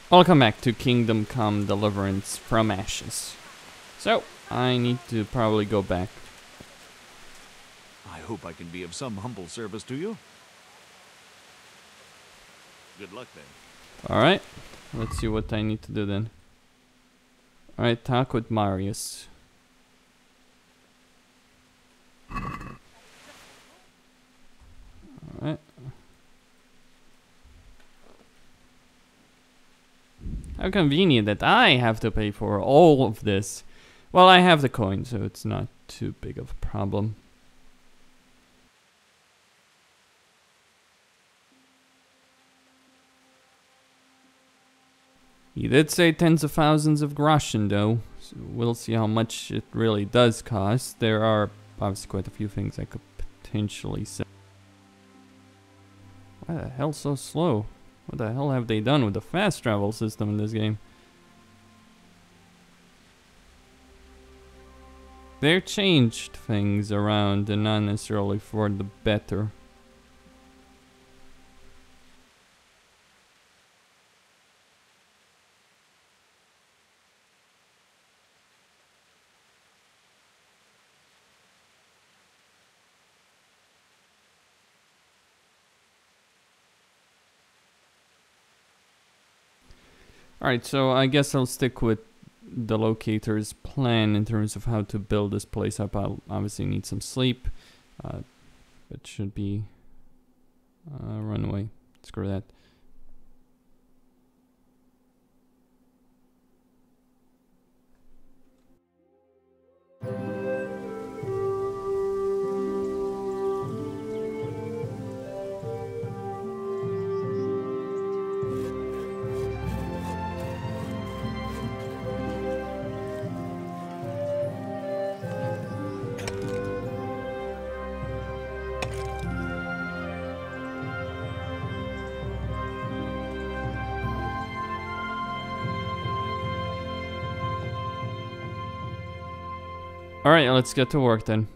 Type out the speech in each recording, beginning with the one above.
Welcome back to Kingdom Come Deliverance from Ashes. So, I need to probably go back. I hope I can be of some humble service to you. Good luck then. Alright, let's see what I need to do then. Alright, talk with Marius. Alright. How convenient that I have to pay for all of this. Well, I have the coin, so it's not too big of a problem. He did say tens of thousands of groschen though, so we'll see how much it really does cost. There are obviously quite a few things I could potentially sell. Why the hell so slow? What the hell have they done with the fast travel system in this game? They've changed things around and not necessarily for the better. Alright, so I guess I'll stick with the locator's plan in terms of how to build this place up. I'll obviously need some sleep. But should be runaway. Screw that. Alright, let's get to work then.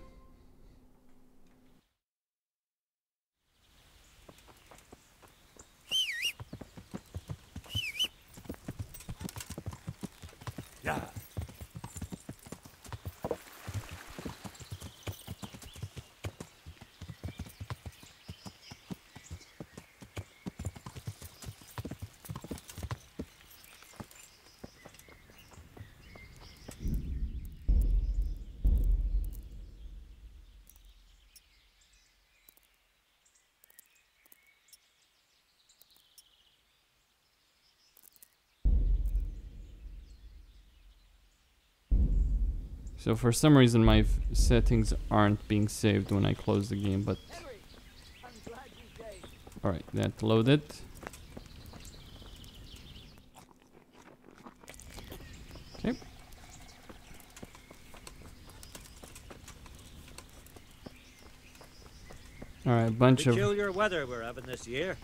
Yeah. So for some reason my settings aren't being saved when I close the game, but... Alright, that loaded. Okay. Alright, a bunch of... Peculiar weather we're having this year.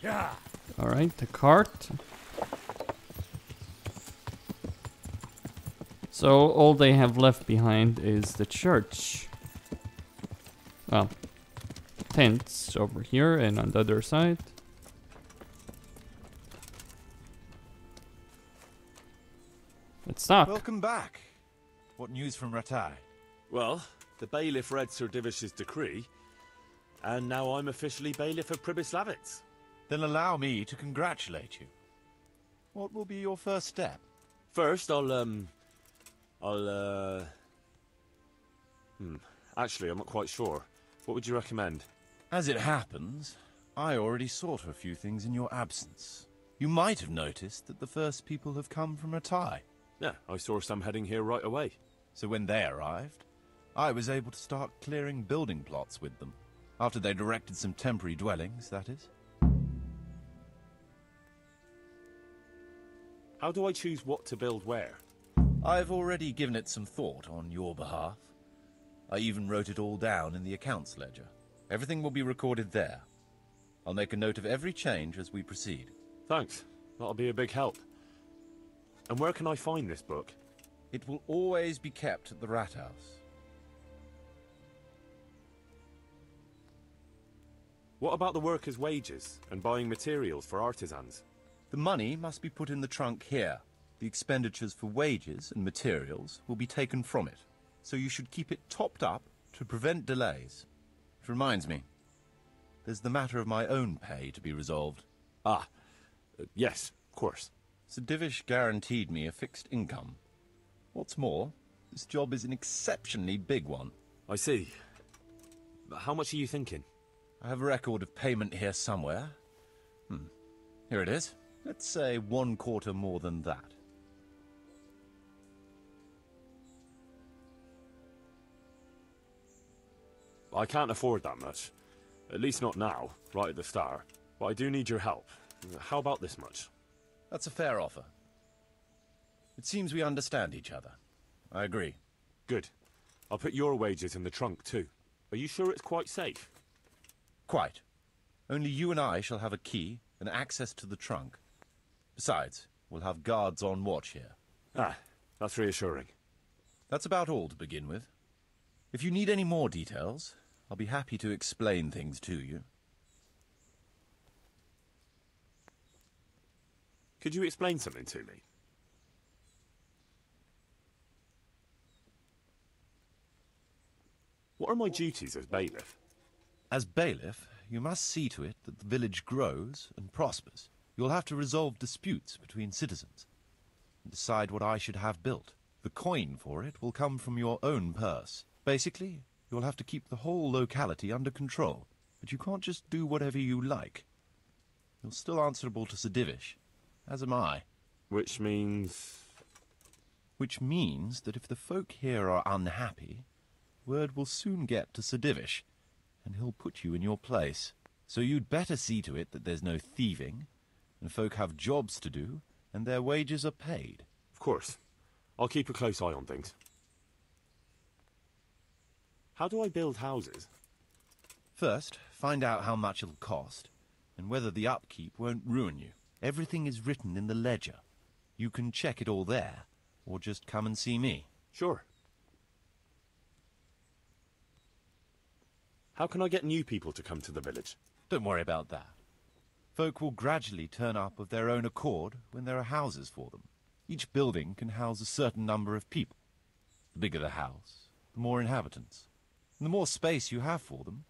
Yeah. Alright, the cart. So all they have left behind is the church. Well, tents over here and on the other side. Let's talk. Welcome back. What news from Ratai? Well, the bailiff read Sir Divish's decree, and now I'm officially bailiff of Pribyslavitz. Then allow me to congratulate you. What will be your first step? First, actually, I'm not quite sure. What would you recommend? As it happens, I already sought a few things in your absence. You might have noticed that the first people have come from Ratai. Yeah, I saw some heading here right away. So when they arrived, I was able to start clearing building plots with them. After they'd erected some temporary dwellings, that is. How do I choose what to build where? I've already given it some thought on your behalf. I even wrote it all down in the accounts ledger. Everything will be recorded there. I'll make a note of every change as we proceed. Thanks. That'll be a big help. And where can I find this book? It will always be kept at the Rat House. What about the workers' wages and buying materials for artisans? The money must be put in the trunk here. The expenditures for wages and materials will be taken from it. So you should keep it topped up to prevent delays. Which reminds me, there's the matter of my own pay to be resolved. Ah, yes, of course. Sir Divish guaranteed me a fixed income. What's more, this job is an exceptionally big one. I see. How much are you thinking? I have a record of payment here somewhere. Here it is. Let's say 1/4 more than that. I can't afford that much. At least not now, right at the start. But I do need your help. How about this much? That's a fair offer. It seems we understand each other. I agree. Good. I'll put your wages in the trunk too. Are you sure it's quite safe? Quite. Only you and I shall have a key and access to the trunk. Besides, we'll have guards on watch here. Ah, that's reassuring. That's about all to begin with. If you need any more details, I'll be happy to explain things to you. Could you explain something to me? What are my duties as bailiff? As bailiff, you must see to it that the village grows and prospers. You'll have to resolve disputes between citizens and decide what I should have built. The coin for it will come from your own purse. Basically, you'll have to keep the whole locality under control, but you can't just do whatever you like. You're still answerable to Sir Divish, as am I. Which means... Which means that if the folk here are unhappy, word will soon get to Sir Divish, and he'll put you in your place. So you'd better see to it that there's no thieving, and folk have jobs to do, and their wages are paid. Of course. I'll keep a close eye on things. How do I build houses? First, find out how much it'll cost, and whether the upkeep won't ruin you. Everything is written in the ledger. You can check it all there, or just come and see me. Sure. How can I get new people to come to the village? Don't worry about that. Folk will gradually turn up of their own accord when there are houses for them. Each building can house a certain number of people. The bigger the house, the more inhabitants. And the more space you have for them,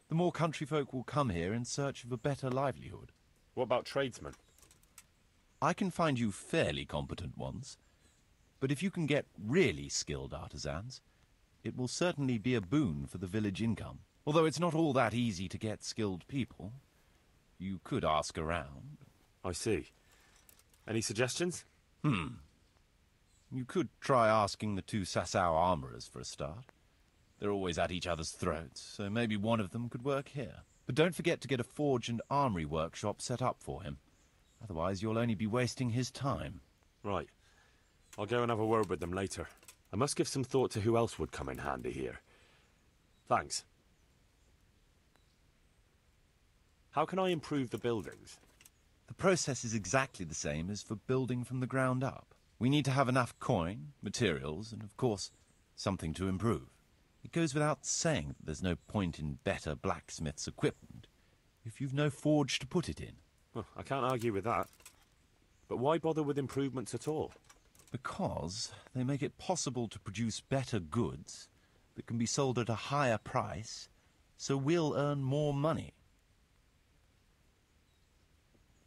the more country folk will come here in search of a better livelihood. What about tradesmen? I can find you fairly competent ones, but if you can get really skilled artisans, it will certainly be a boon for the village income. Although it's not all that easy to get skilled people. You could ask around. I see. Any suggestions? You could try asking the 2 Sasau armourers for a start. They're always at each other's throats, so maybe one of them could work here. But don't forget to get a forge and armoury workshop set up for him. Otherwise you'll only be wasting his time. Right. I'll go and have a word with them later. I must give some thought to who else would come in handy here. Thanks. How can I improve the buildings? The process is exactly the same as for building from the ground up. We need to have enough coin, materials, and of course, something to improve. It goes without saying that there's no point in better blacksmith's equipment if you've no forge to put it in. Well, I can't argue with that. But why bother with improvements at all? Because they make it possible to produce better goods that can be sold at a higher price, so we'll earn more money.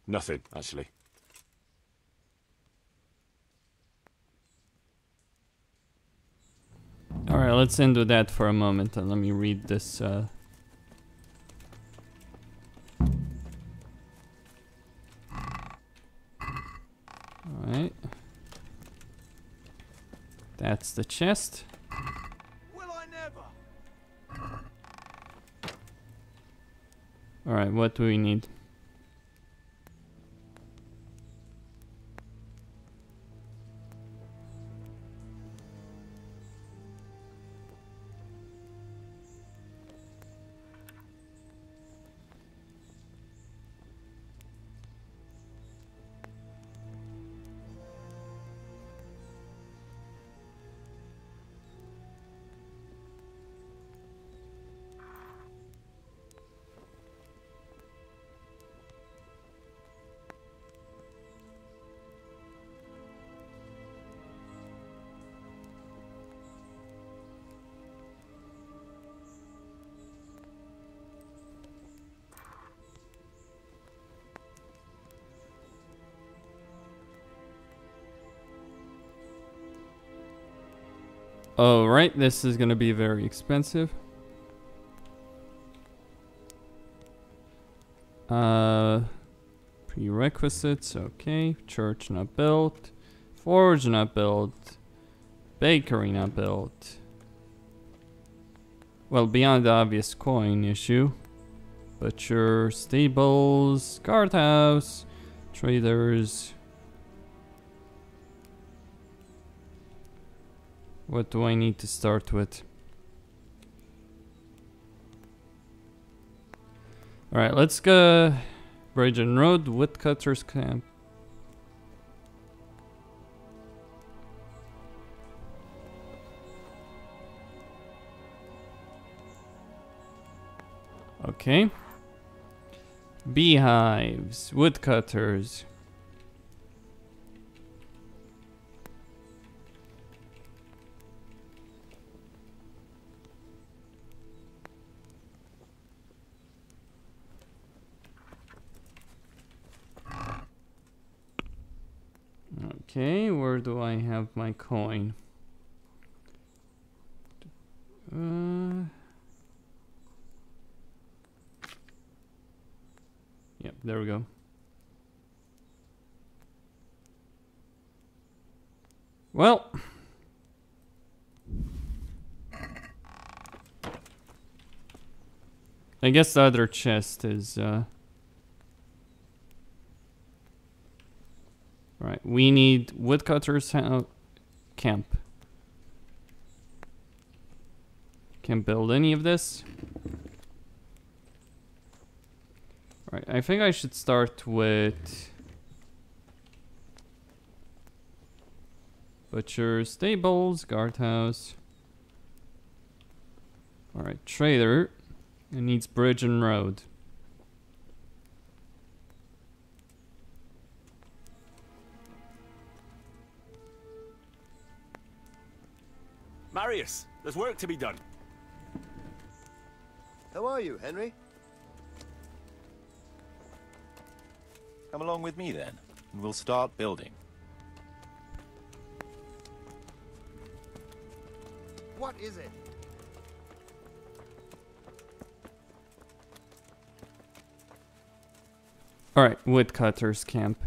Nothing, actually. Alright, let's end with that for a moment and let me read this. Alright. That's the chest. Will I never? Alright, what do we need? Oh, right, this is gonna be very expensive. Prerequisites, okay. Church not built. Forge not built. Bakery not built. Well, beyond the obvious coin issue. Butcher, stables, guardhouse, traders. What do I need to start with? Alright, let's go. Bridge and road, woodcutter's camp. Okay. Beehives, woodcutters. Okay, where do I have my coin? Yep, there we go. Well, I guess the other chest is right, we need woodcutter's camp. Can't build any of this. Right, I think I should start with butcher, stables, guardhouse. Alright, trader. It needs bridge and road. Marius, there's work to be done. How are you, Henry? Come along with me then, and we'll start building. What is it? Alright, woodcutter's camp.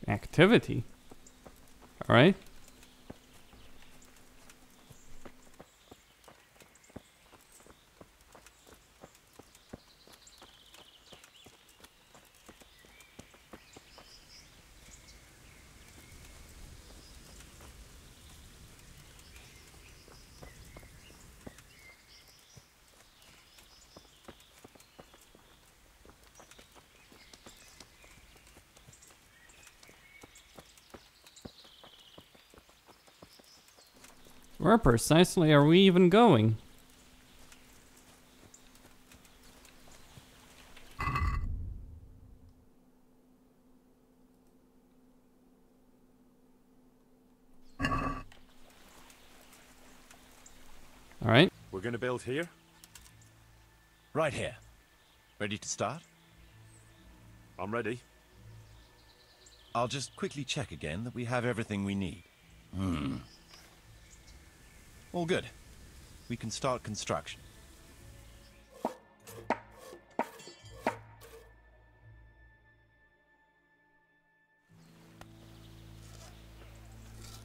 Activity. Alright. Where precisely are we even going? All right. We're gonna build here? Right here. Ready to start? I'm ready. I'll just quickly check again that we have everything we need. All good. We can start construction.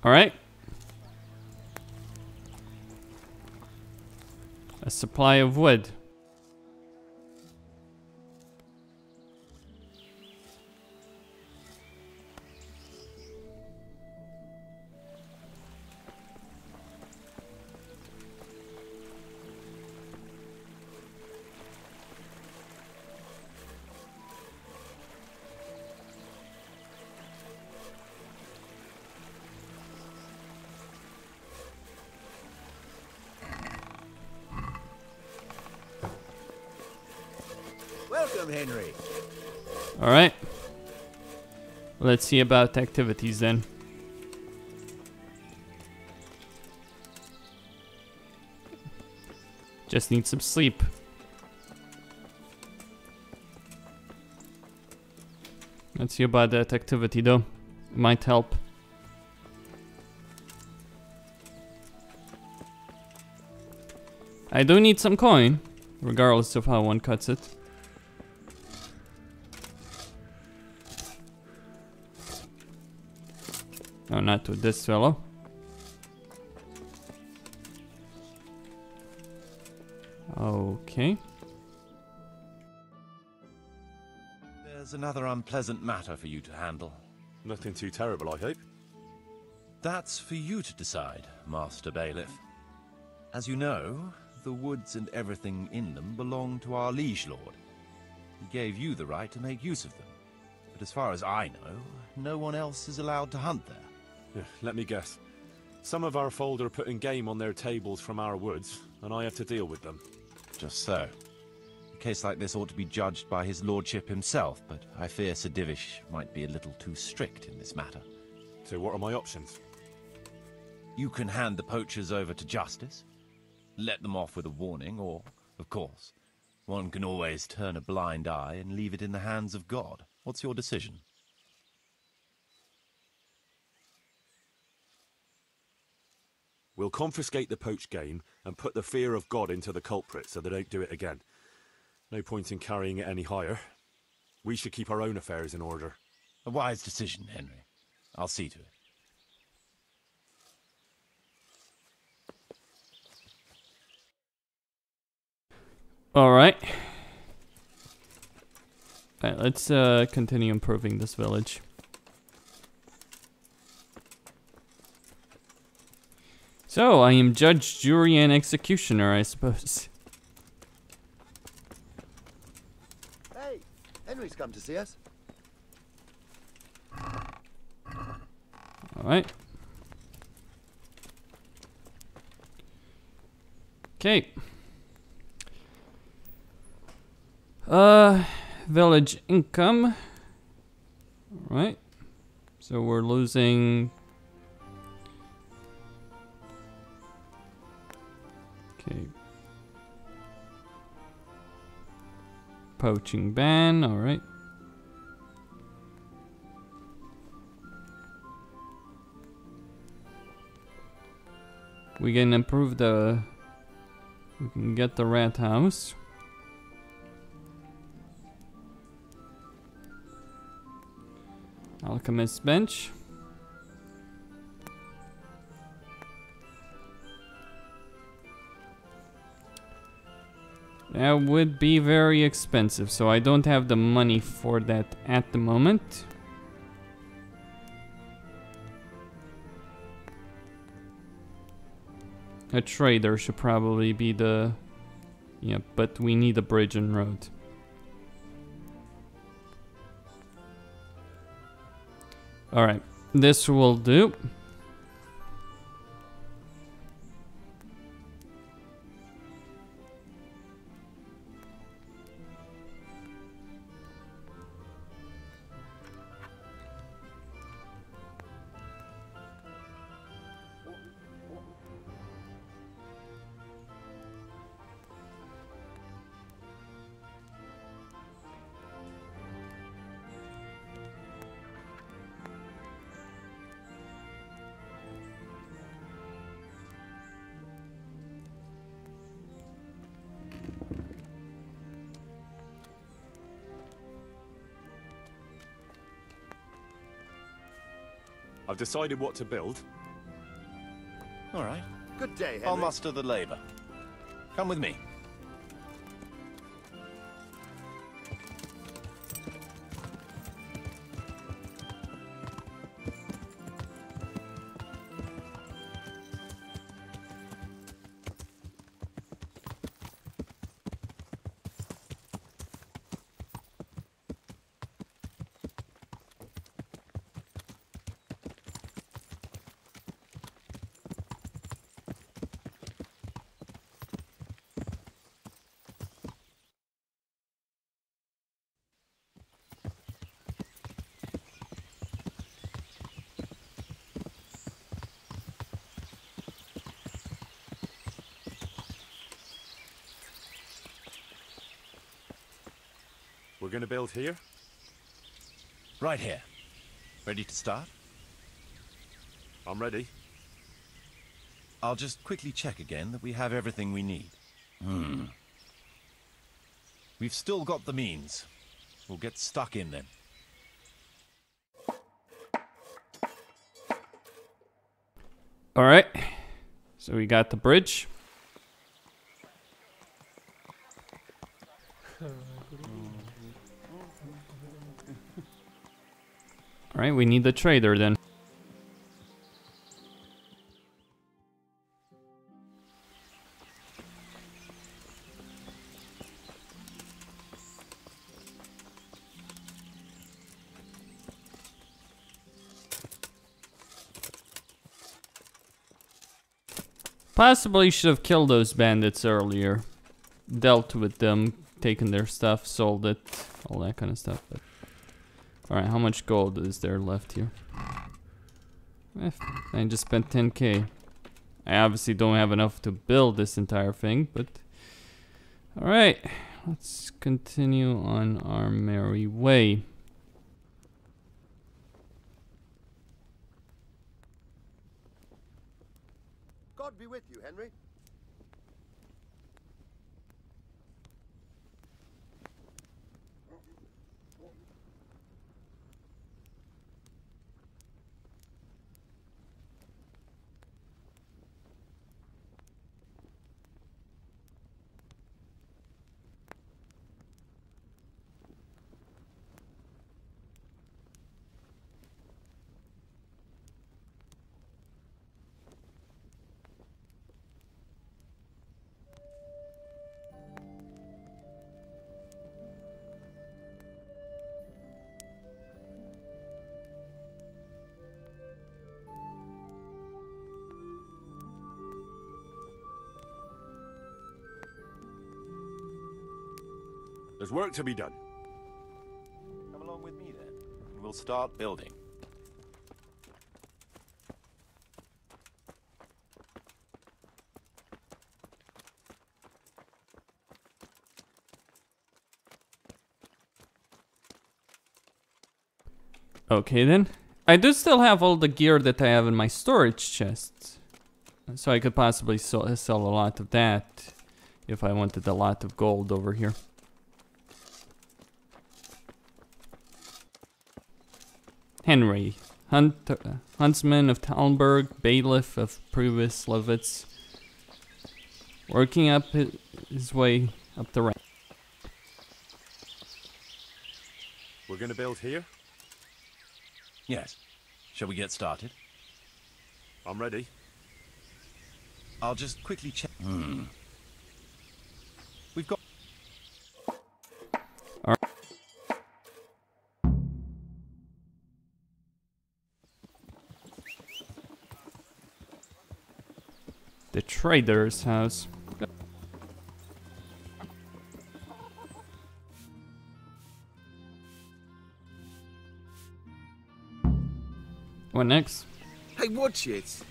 All right. A supply of wood. Welcome, Henry. All right. Let's see about activities then. Just need some sleep. Let's see about that activity though. It might help. I do need some coin, regardless of how one cuts it. No, not with this fellow. Okay. There's another unpleasant matter for you to handle. Nothing too terrible, I hope. That's for you to decide, Master Bailiff. As you know, the woods and everything in them belong to our liege lord. He gave you the right to make use of them. But as far as I know, no one else is allowed to hunt there. Yeah, let me guess. Some of our fold are putting game on their tables from our woods, and I have to deal with them. Just so. A case like this ought to be judged by his lordship himself, but I fear Sir Divish might be a little too strict in this matter. So what are my options? You can hand the poachers over to justice, let them off with a warning, or, of course, one can always turn a blind eye and leave it in the hands of God. What's your decision? We'll confiscate the poached game and put the fear of God into the culprit so they don't do it again. No point in carrying it any higher. We should keep our own affairs in order. A wise decision, Henry. I'll see to it. Alright. Alright, let's continue improving this village. So, I am judge, jury, and executioner, I suppose. Hey, Henry's come to see us. Alright. Okay. Village income. Alright. So we're losing... Okay. Poaching ban, alright. We can improve the... We can get the rat house. Alchemist bench. That would be very expensive, so I don't have the money for that at the moment. A trader should probably be the... Yeah, but we need a bridge and road. Alright, this will do. I've decided what to build. All right. Good day, Henry. I'll muster the labor. Come with me. We're gonna build here? Right here. Ready to start? I'm ready. I'll just quickly check again that we have everything we need. We've still got the means. We'll get stuck in then. All right. So we got the bridge. All right, we need the trader then. Possibly should have killed those bandits earlier. Dealt with them, taken their stuff, sold it, all that kind of stuff. But alright, how much gold is there left here? I just spent 10k. I obviously don't have enough to build this entire thing, but... Alright, let's continue on our merry way. God be with you, Henry. There's work to be done. Come along with me then, and we'll start building. Okay then. I do still have all the gear that I have in my storage chests. So I could possibly sell a lot of that if I wanted a lot of gold over here. Henry, huntsman of Talmberg, bailiff of Previous Levitz, working up his way up the rank. We're gonna build here? Yes. Shall we get started? I'm ready. I'll just quickly check. We've got... All right. The trader's house. What next? Hey, watch it.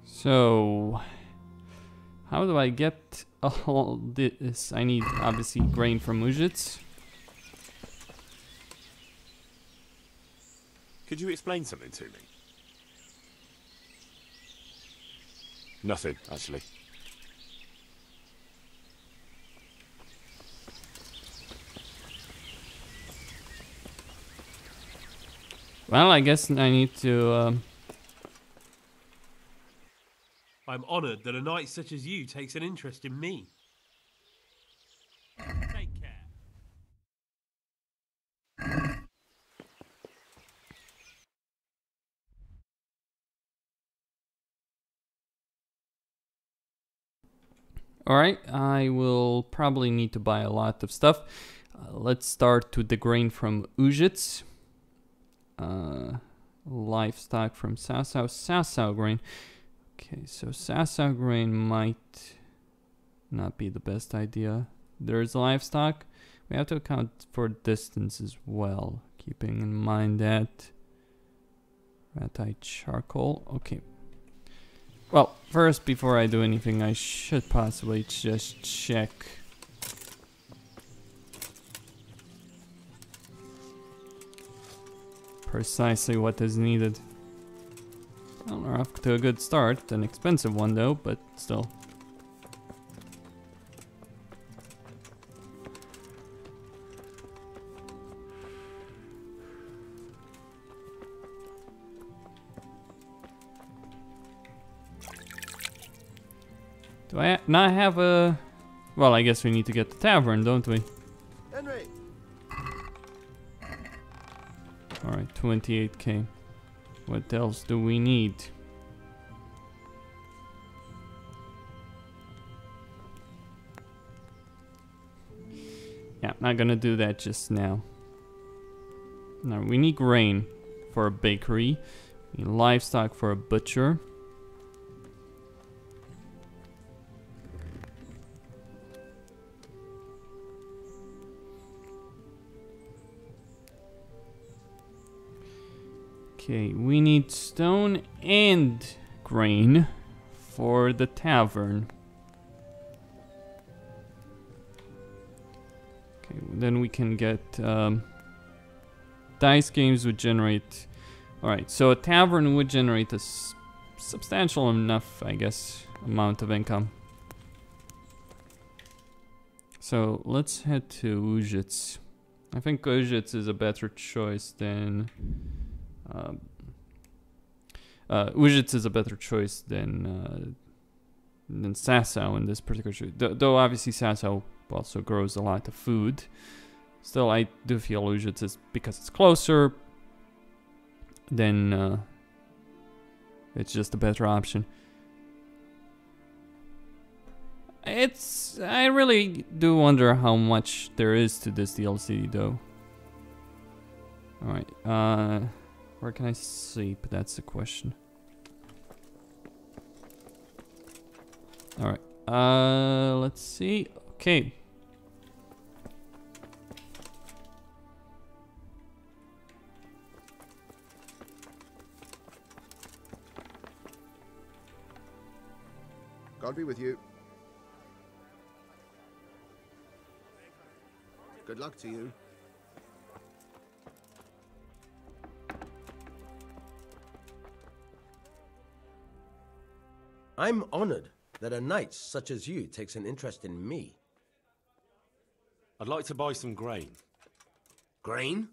So, how do I get all this? I need obviously grain from Ujits. Could you explain something to me? Nothing, actually. Well, I guess I need to... I'm honoured that a knight such as you takes an interest in me. Take care. Alright, I will probably need to buy a lot of stuff. Let's start with the grain from Ujits. Livestock from Sasau. Sasau grain. Okay, so Sasau grain might not be the best idea. There's livestock. We have to account for distance as well. Keeping in mind that... Ratite charcoal. Okay. Well, first, before I do anything, I should possibly just check. Precisely what is needed. Well, we're off to a good start. An expensive one though, but still. Do I not have a... Well, I guess we need to get the tavern, don't we? Henry! Alright, 28k. What else do we need? Yeah, not gonna do that just now. No, we need grain for a bakery. We need livestock for a butcher. Okay, we need stone and grain for the tavern. Okay, then we can get dice games would generate. Alright, so a tavern would generate a substantial enough, I guess, amount of income. So let's head to Ujits. I think Ujits is a better choice than. Ujits is a better choice than Sasau in this particular choice. Though obviously Sasau also grows a lot of food. Still, I do feel Ujits is, because it's closer, then it's just a better option. I really do wonder how much there is to this DLC though. Alright, where can I sleep? That's the question. Alright, let's see. Okay. God be with you. Good luck to you. I'm honored that a knight such as you takes an interest in me. I'd like to buy some grain. Grain?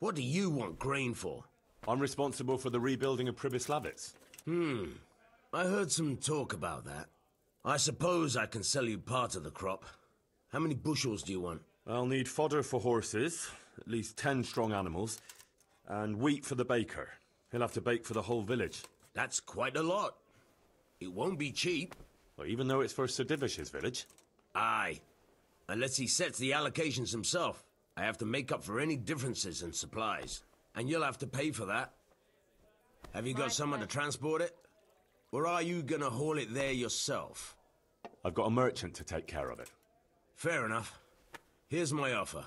What do you want grain for? I'm responsible for the rebuilding of Pribyslavitz. I heard some talk about that. I suppose I can sell you part of the crop. How many bushels do you want? I'll need fodder for horses, at least 10 strong animals, and wheat for the baker. He'll have to bake for the whole village. That's quite a lot. It won't be cheap. Well, even though it's for Sir Divish's village. Aye. Unless he sets the allocations himself. I have to make up for any differences in supplies. And you'll have to pay for that. Have you got someone to transport it? Or are you gonna haul it there yourself? I've got a merchant to take care of it. Fair enough. Here's my offer.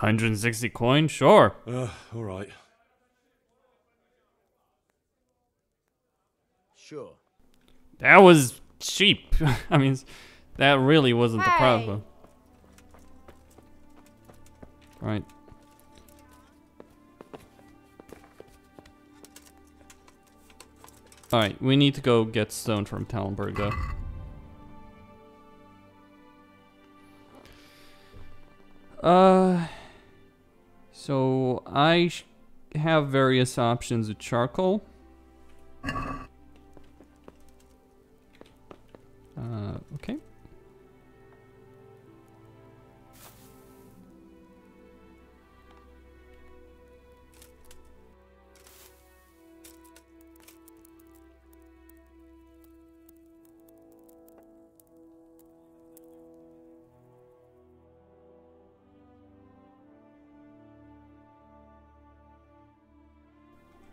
$160 coin? Sure. All right. Sure. That was cheap. I mean, that really wasn't the problem. Alright. Alright, we need to go get stone from Talmberg though. So I have various options with charcoal. Okay.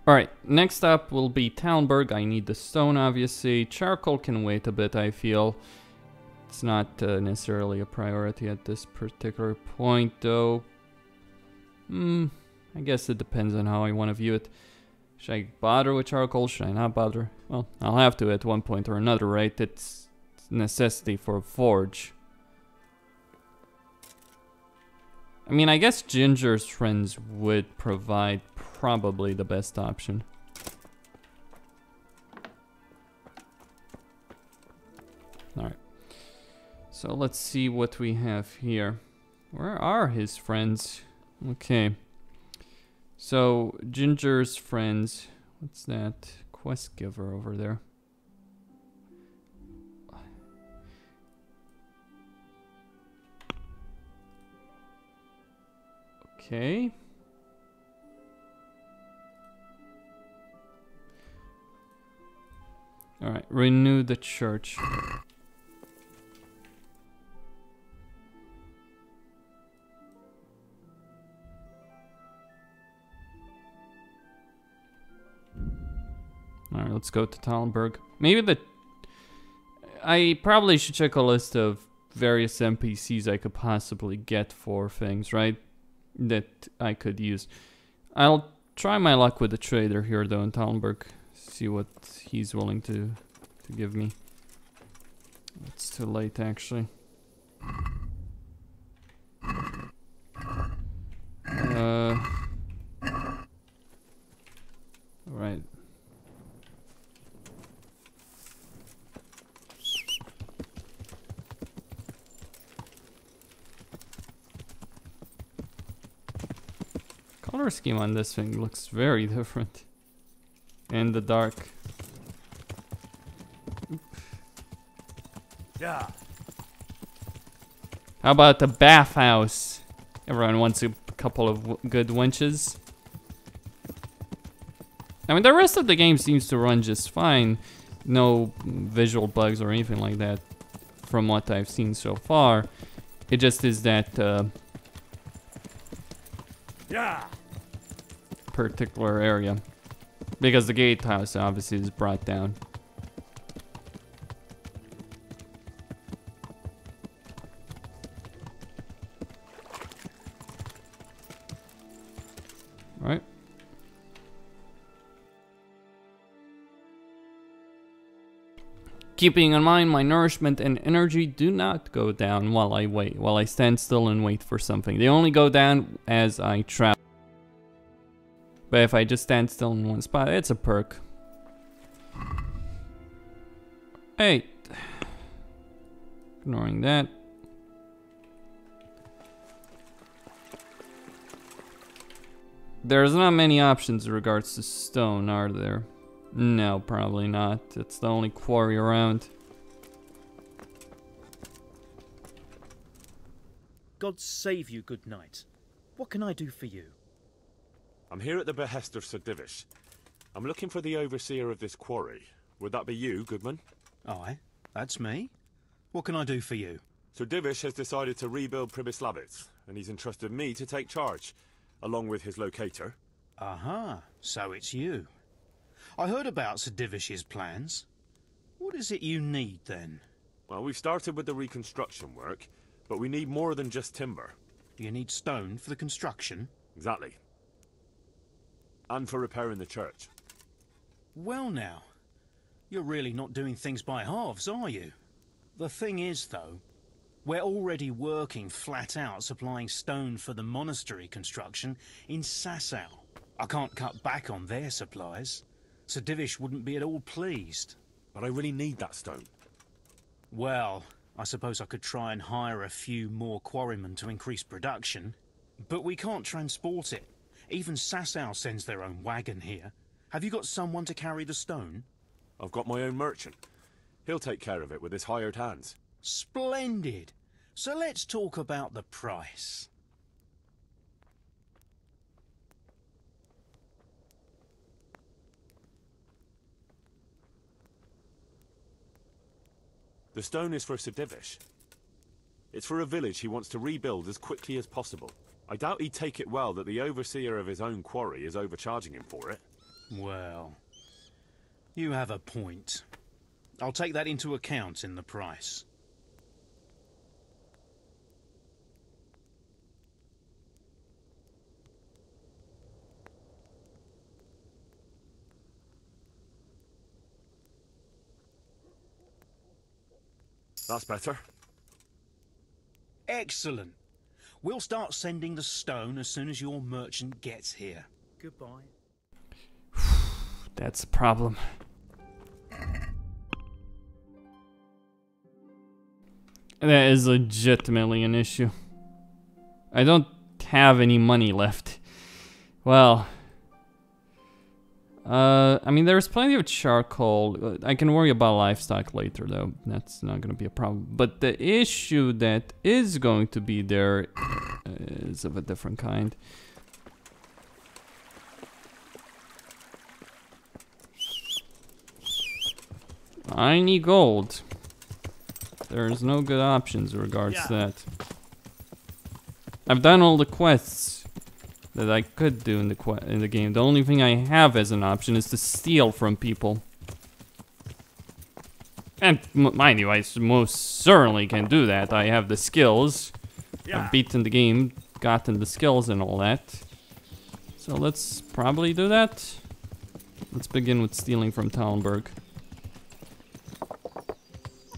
Alright, next up will be Talmberg. I need the stone, obviously. Charcoal can wait a bit, I feel. It's not necessarily a priority at this particular point, though. I guess it depends on how I want to view it. Should I bother with charcoal? Should I not bother? Well, I'll have to at one point or another, right? It's a necessity for a forge. I mean, I guess Ginger's friends would provide probably the best option. Alright. So let's see what we have here. Where are his friends? Okay. So, Ginger's friends. What's that? Quest giver over there. Okay. Alright, renew the church. Alright, let's go to Tallenberg. Maybe I probably should check a list of various NPCs I could possibly get for things, right? That I could use. I'll try my luck with the trader here, though, in Tallenberg. See what he's willing to give me. It's too late, actually. Alright. Color scheme on this thing looks very different. In the dark. Yeah. How about the bathhouse? Everyone wants a couple of good winches. I mean, the rest of the game seems to run just fine. No visual bugs or anything like that from what I've seen so far. It just is that Yeah. particular area. Because the gatehouse obviously is brought down. Right. Keeping in mind my nourishment and energy do not go down while I wait, while I stand still and wait for something. They only go down as I travel. But if I just stand still in one spot, it's a perk. Hey. Ignoring that. There's not many options in regards to stone, are there? No, probably not. It's the only quarry around. God save you, good knight. What can I do for you? I'm here at the behest of Sir Divish. I'm looking for the overseer of this quarry. Would that be you, Goodman? Aye, that's me. What can I do for you? Sir Divish has decided to rebuild Pribyslavitz, and he's entrusted me to take charge, along with his locator. Aha, so it's you. I heard about Sir Divish's plans. What is it you need, then? Well, we've started with the reconstruction work, but we need more than just timber. You need stone for the construction? Exactly. And for repairing the church. Well now, you're really not doing things by halves, are you? The thing is, though, we're already working flat out supplying stone for the monastery construction in Sasau. I can't cut back on their supplies. Sir Divish wouldn't be at all pleased. But I really need that stone. Well, I suppose I could try and hire a few more quarrymen to increase production. But we can't transport it. Even Sasau sends their own wagon here. Have you got someone to carry the stone? I've got my own merchant. He'll take care of it with his hired hands. Splendid. So let's talk about the price. The stone is for Sir Divish. It's for a village he wants to rebuild as quickly as possible. I doubt he'd take it well that the overseer of his own quarry is overcharging him for it. Well, you have a point. I'll take that into account in the price. That's better. Excellent. We'll start sending the stone as soon as your merchant gets here. Goodbye. That's a problem. That is legitimately an issue. I don't have any money left. Well, I mean, there's plenty of charcoal. I can worry about livestock later, though. That's not gonna be a problem. But the issue that is going to be there is of a different kind. I need gold. There's no good options in regards to that. I've done all the quests that I could do in the game. The only thing I have as an option is to steal from people. And mind you, I most certainly can do that. I have the skills. I've beaten the game, gotten the skills and all that. So let's probably do that. Let's begin with stealing from Tallenberg.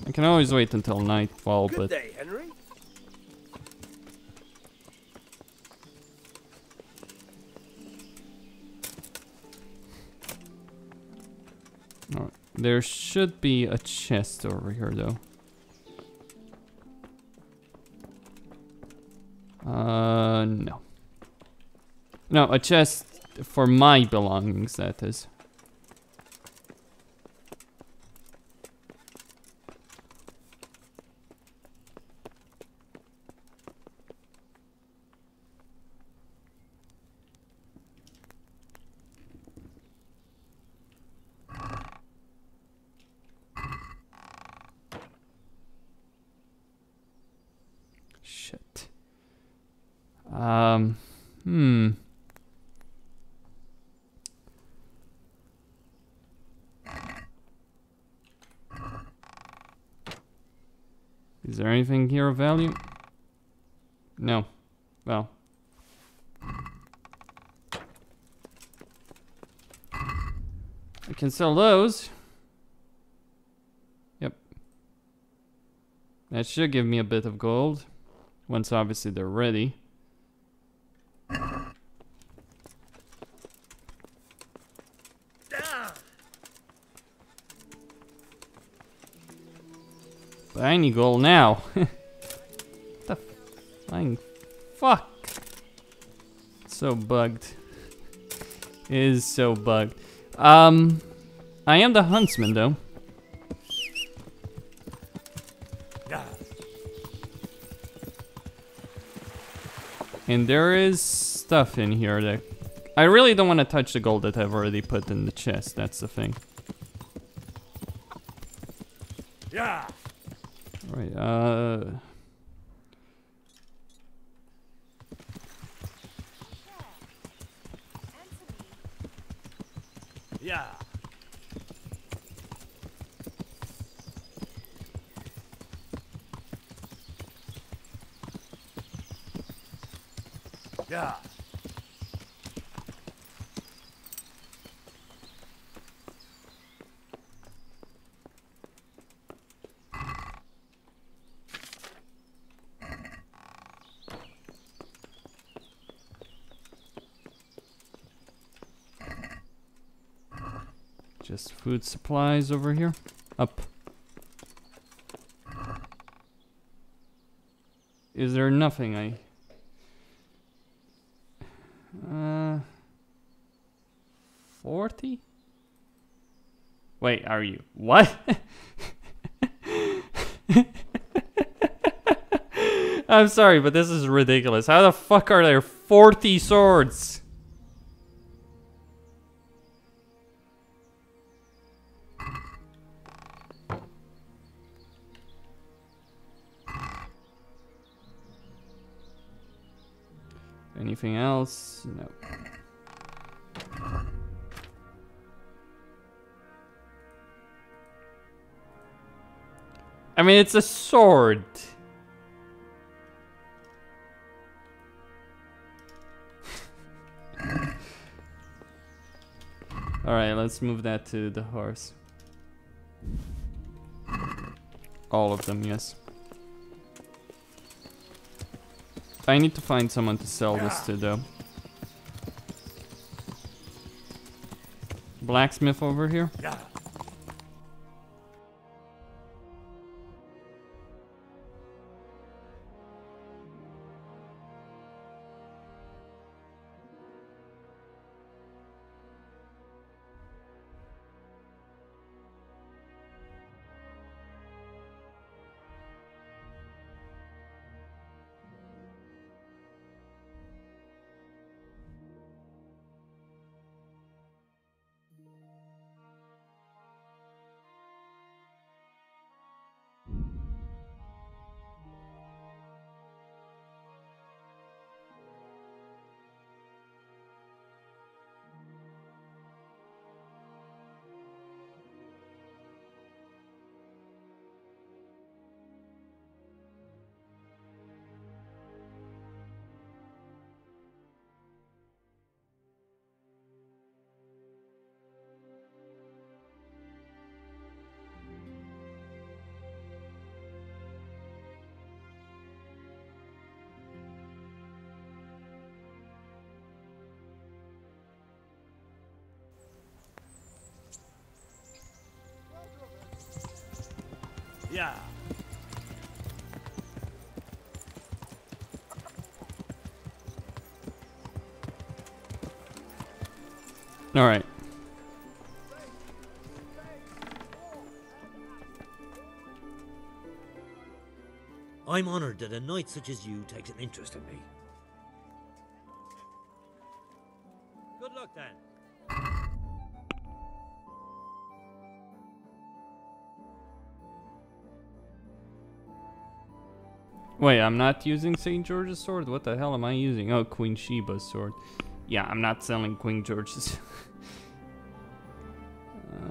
I can always wait until nightfall, Good but... day, Henry. Alright. There should be a chest over here, though. No. No, a chest for my belongings, that is. Shit. Is there anything here of value? No. Well. I can sell those. Yep. That should give me a bit of gold. Once obviously they're ready. But I need gold now. What the flying fuck? So bugged. It is so bugged. I am the huntsman though. And there is stuff in here that... I really don't want to touch the gold that I've already put in the chest, that's the thing. Yeah. Right, Yeah. Yeah. just food supplies over here. Up. Is there nothing I... 40? Wait, are you... What? I'm sorry, but this is ridiculous. How the fuck are there 40 swords? Anything else? No. I mean, it's a sword. Alright, let's move that to the horse. All of them, yes. I need to find someone to sell this to, though. Blacksmith over here? Yeah. Yeah. All right. I'm honored that a knight such as you takes an interest in me. Good luck then. Wait, I'm not using St. George's sword? What the hell am I using? Oh, Queen Sheba's sword. Yeah, I'm not selling Queen George's.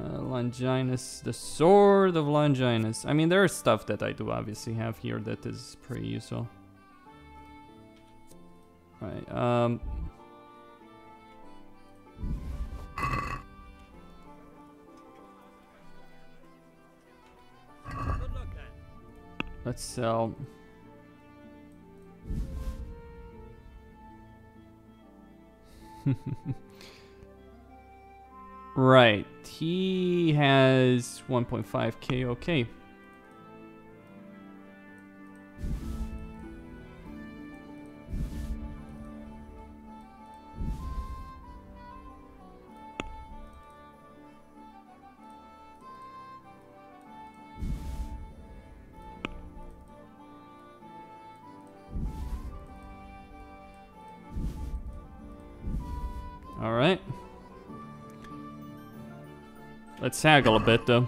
Longinus, the sword of Longinus. I mean, there's stuff that I do obviously have here that is pretty useful. Right, let's sell. Right, he has 1.5k, okay. All right. Let's haggle a bit, though.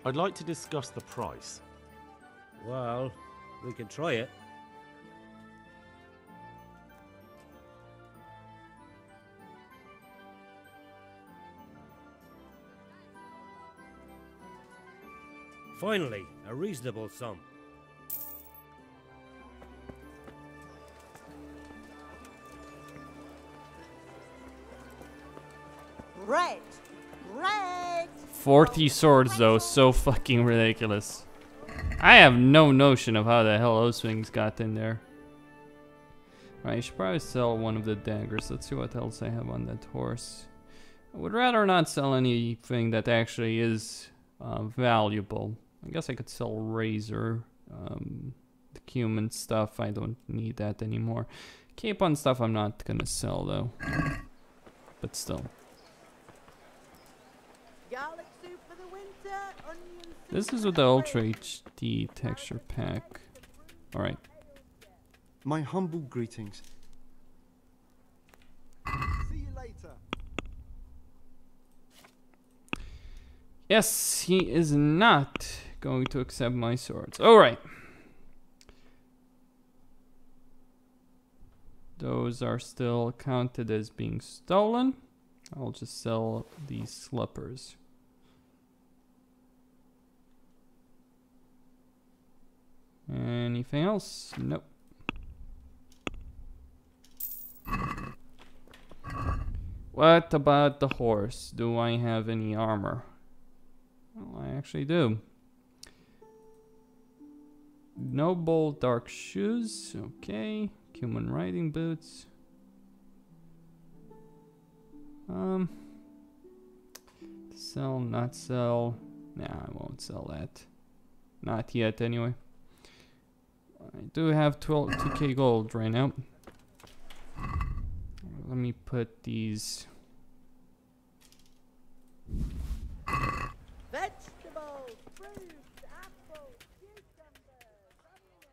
I'd like to discuss the price. Well, we can try it. Finally, a reasonable sum. Right. Right. 40 swords, though, so fucking ridiculous. I have no notion of how the hell those things got in there. Right, I should probably sell one of the daggers. Let's see what else I have on that horse. I would rather not sell anything that actually is valuable. I guess I could sell razor, the cumin stuff. I don't need that anymore. Cape on stuff I'm not gonna sell though. But still. Garlic soup for the winter, onion soup This is for with the the Ultra spring. HD texture pack. Alright. My humble greetings. See you later. Yes, he is not going to accept my swords. Alright. Those are still counted as being stolen. I'll just sell these slippers. Anything else? Nope. What about the horse? Do I have any armor? Well, I actually do. Noble dark shoes. Okay. Human riding boots. Sell, not sell. Nah, I won't sell that. Not yet, anyway. I do have 2k gold right now. Let me put these. Vegetables, fruits, apples, cucumbers, onions.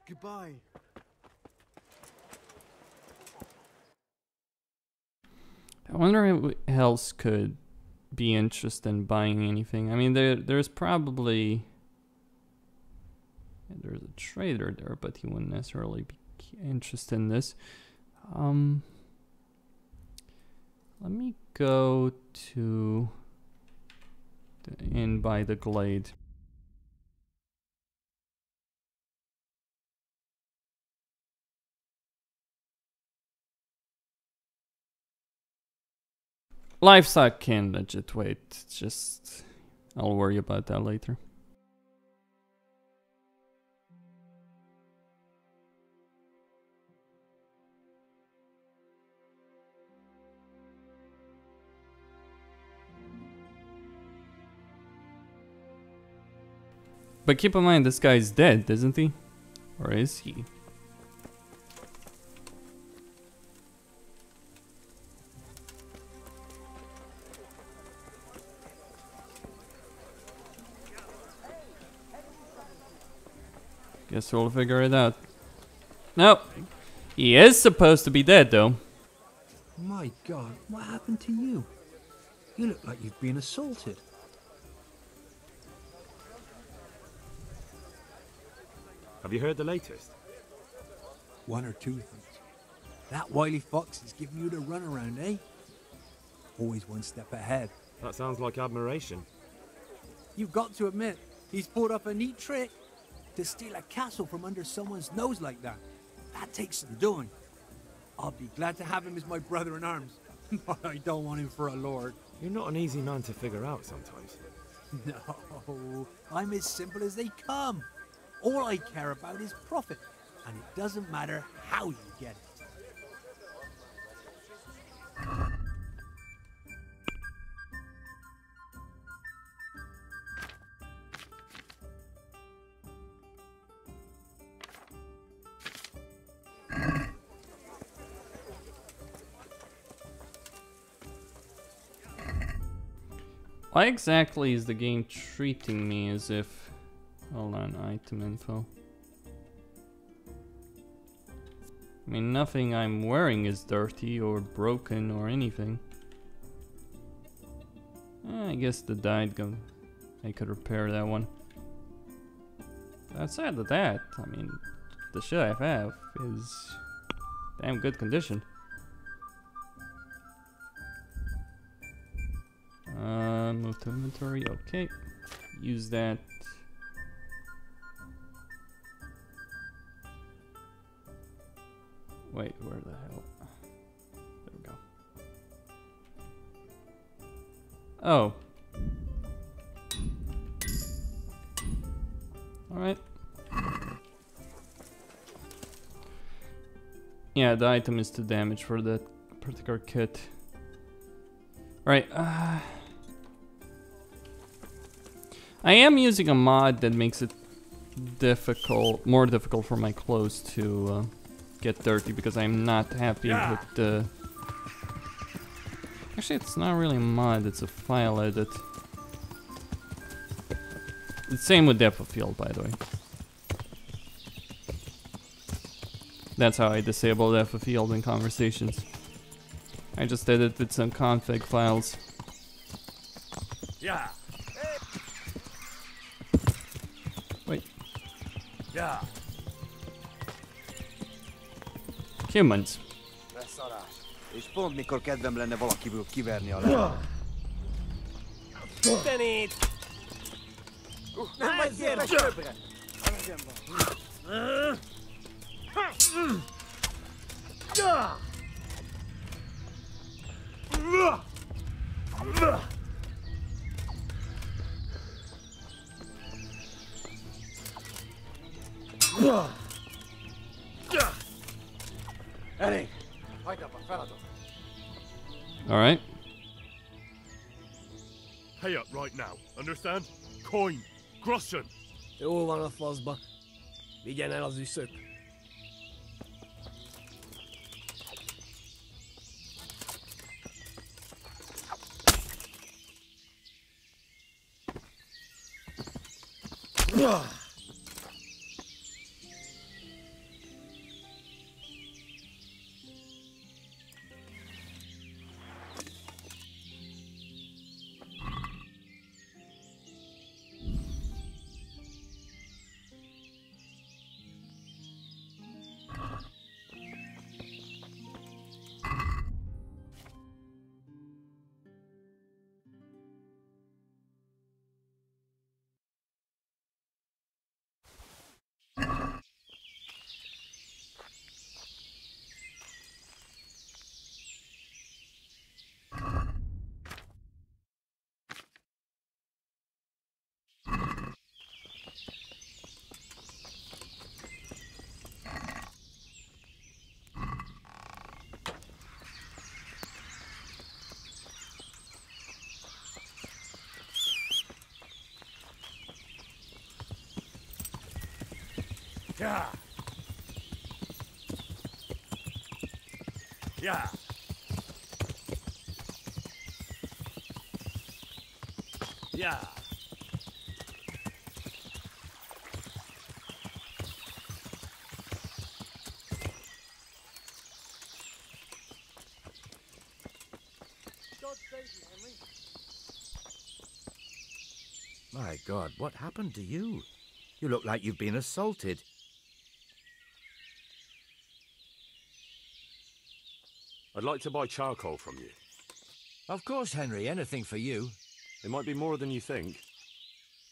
Goodbye. I wonder who else could be interested in buying anything. I mean, there's probably... There's a trader there, but he wouldn't necessarily be interested in this. Let me go to the inn by the glade. Livestock can legit wait. Just I'll worry about that later. But keep in mind, this guy's dead, isn't he? Or is he? Guess we'll figure it out. Nope. He is supposed to be dead, though. My God, what happened to you? You look like you've been assaulted. Have you heard the latest? One or two things. That wily fox is giving you the runaround, eh? Always one step ahead. That sounds like admiration. You've got to admit, he's pulled up a neat trick. To steal a castle from under someone's nose like that. That takes some doing. I'll be glad to have him as my brother in arms. But I don't want him for a lord. You're not an easy man to figure out sometimes. No, I'm as simple as they come. All I care about is profit, and it doesn't matter how you get it. Why exactly is the game treating me as if... Hold on, item info. I mean, nothing I'm wearing is dirty or broken or anything. I guess the dyed gun, I could repair that one. Outside of that, I mean, the shit I have is damn good condition. Move to inventory, okay. Use that. Wait, where the hell? There we go. Oh. Alright. Yeah, the item is too damaged for that particular kit. Right. I am using a mod that makes it more difficult for my clothes to get dirty because I'm not happy with the... Actually, it's not really a mod, it's a file edit. The same with depth of field, by the way. That's how I disable depth of field in conversations. I just edited some config files. Yeah. Wait. Yeah. Humans. És pont mikor kedvem lenne valakiből kiverni a lábát. Tenét! Nem vagy képes többre! Eddie, fight up a fella. All right. Pay up right now, understand? Coin, groschen. Det är ovanligt fazba. Vi gärna har du sökt. Yeah. Yeah. Yeah. God save you, Henry. My God, what happened to you? You look like you've been assaulted. I'd like to buy charcoal from you. Of course, Henry, anything for you. It might be more than you think.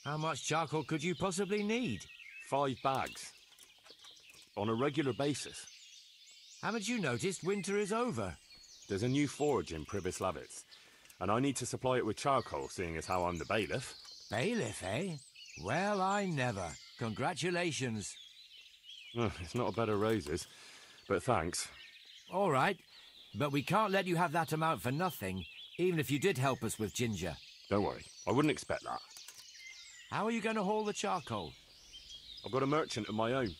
How much charcoal could you possibly need? 5 bags. On a regular basis. Haven't you noticed winter is over? There's a new forge in Pribyslavitz, and I need to supply it with charcoal, seeing as how I'm the bailiff. Bailiff, eh? Well, I never. Congratulations. It's not a bed of roses, but thanks. All right, but we can't let you have that amount for nothing, even if you did help us with ginger. Don't worry, I wouldn't expect that. How are you going to haul the charcoal? I've got a merchant of my own.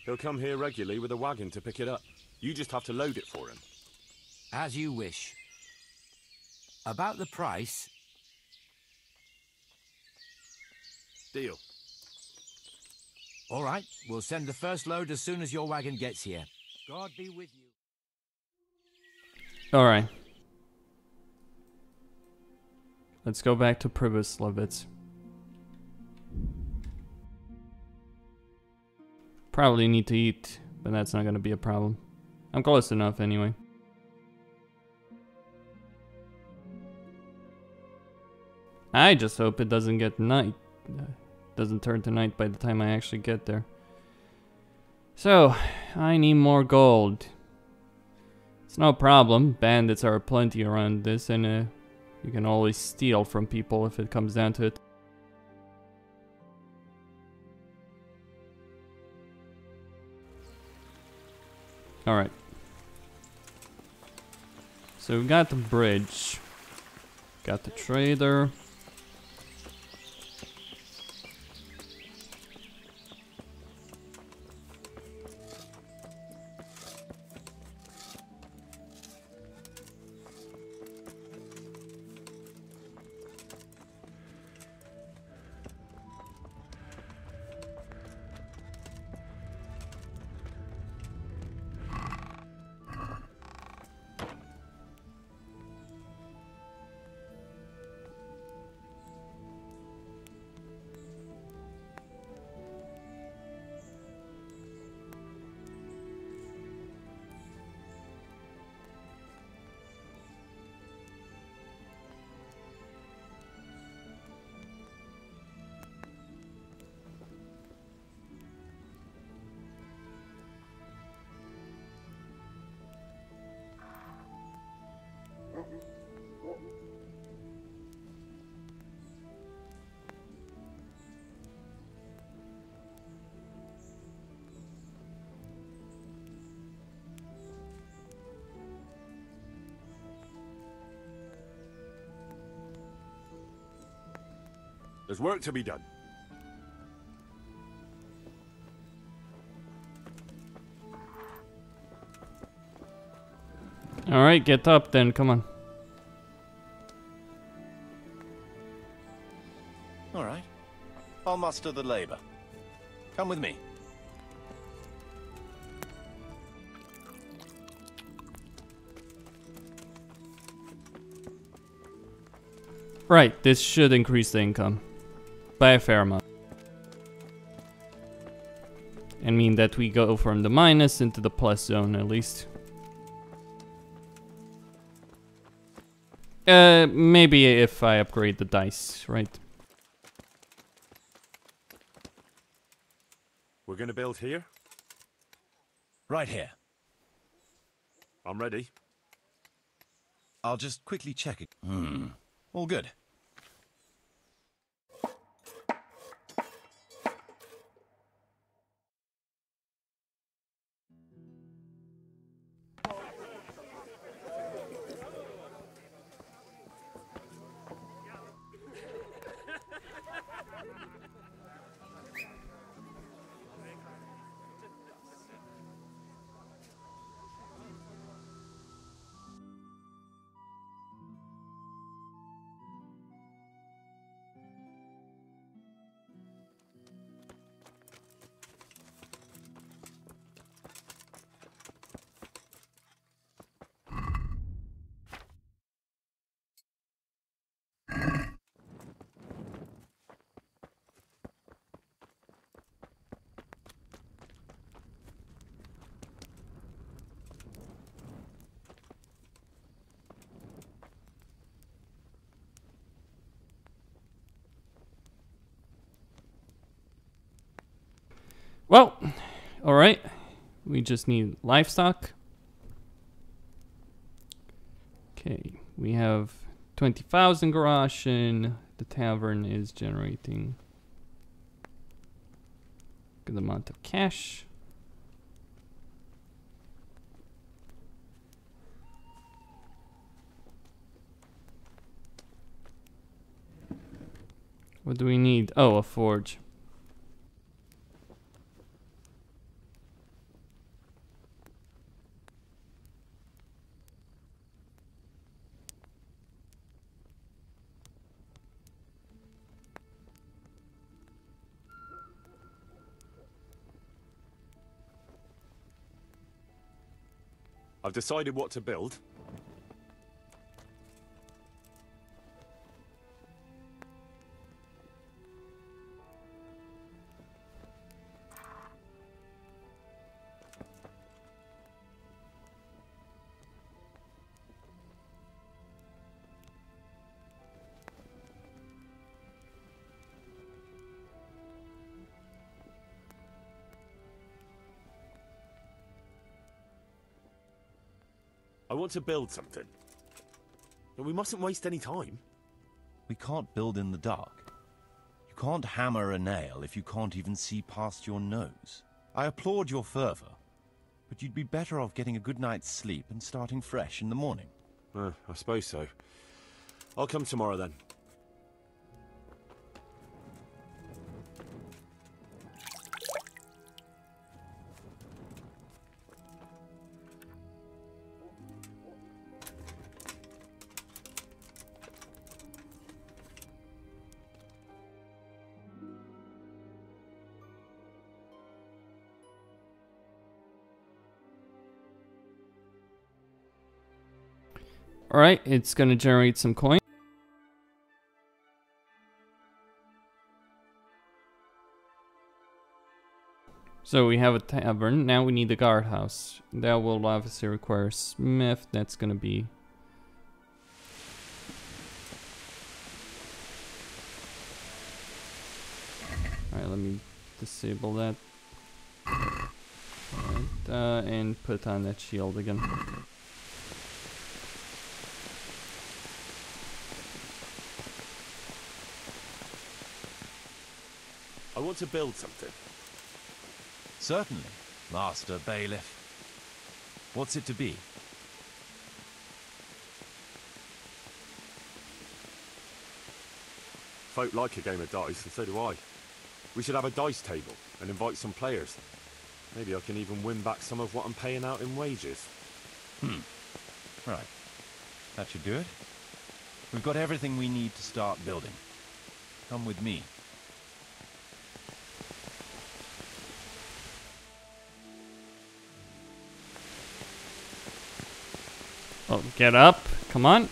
He'll come here regularly with a wagon to pick it up. You just have to load it for him. As you wish. About the price... Deal. All right, we'll send the first load as soon as your wagon gets here. God be with you. All right. Let's go back to Pribyslavitz. Probably need to eat, but that's not gonna be a problem. I'm close enough anyway. I just hope it doesn't get night. Doesn't turn to night by the time I actually get there. So, I need more gold. It's no problem. Bandits are plenty around this, and you can always steal from people if it comes down to it. Alright. So we got the bridge. Got the trader. There's work to be done. Alright, get up then, come on. All right. I'll muster the labor. Come with me. Right, this should increase the income by a fair amount. And mean that we go from the minus into the plus zone at least. Maybe if I upgrade the dice, right? We're gonna build here? Right here. I'm ready. I'll just quickly check it. All good. Well, alright. We just need livestock. Okay, we have 20,000 garage and the tavern is generating a good amount of cash. What do we need? Oh, a forge. I've decided what to build. I want to build something. But we mustn't waste any time. We can't build in the dark. You can't hammer a nail if you can't even see past your nose. I applaud your fervor, but you'd be better off getting a good night's sleep and starting fresh in the morning. I suppose so. I'll come tomorrow then. Alright, it's gonna generate some coin. So we have a tavern, now we need a guardhouse. That will obviously require a smith, that's gonna be... Alright, let me disable that. Alright, and put on that shield again. I want to build something. Certainly, Master Bailiff. What's it to be? Folk like a game of dice, and so do I. We should have a dice table and invite some players. Maybe I can even win back some of what I'm paying out in wages. Right. That should do it. We've got everything we need to start building. Come with me. Oh, get up. Come on.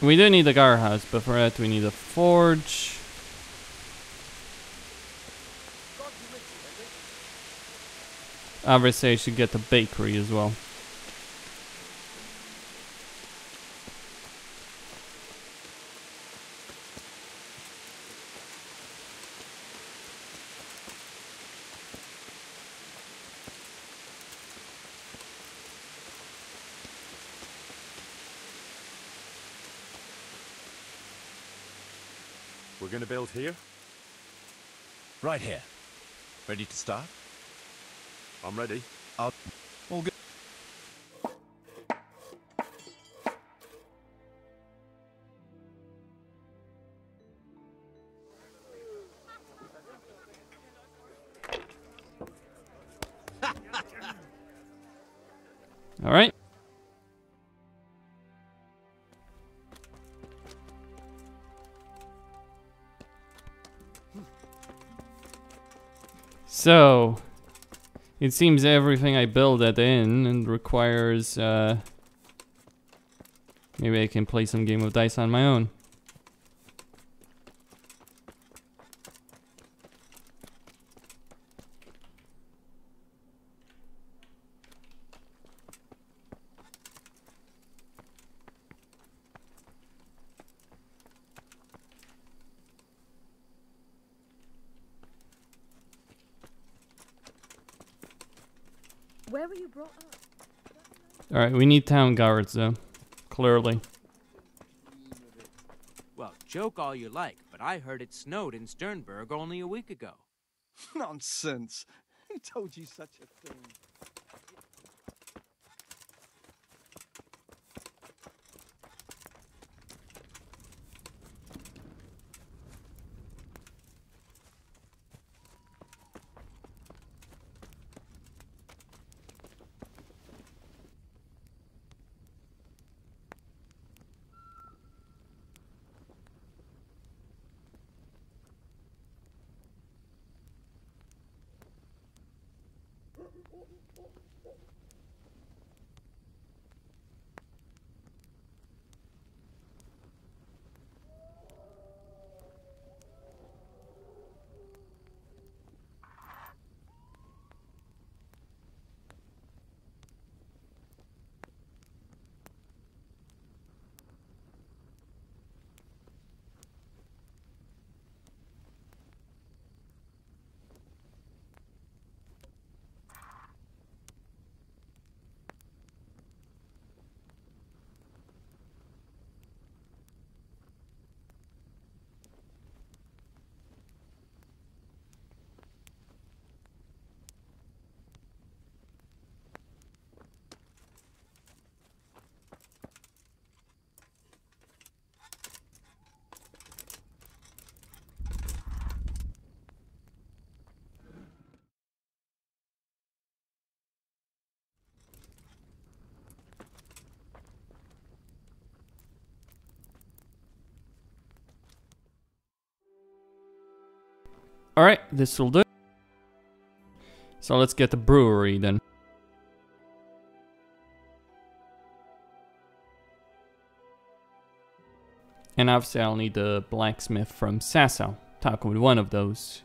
We do need a guardhouse, but for that we need a forge. Obviously I should get the bakery as well. We're gonna build here? Right here. Ready to start? I'm ready. All good. All right. So, it seems everything I build at the inn and requires, maybe I can play some game of dice on my own. Where were you brought up? Alright, we need town guards though. Clearly. Well, joke all you like, but I heard it snowed in Sternberg only a week ago. Nonsense. Who told you such a thing? Alright, this will do. So let's get the brewery then. And obviously I'll need the blacksmith from Sasau. Talking with one of those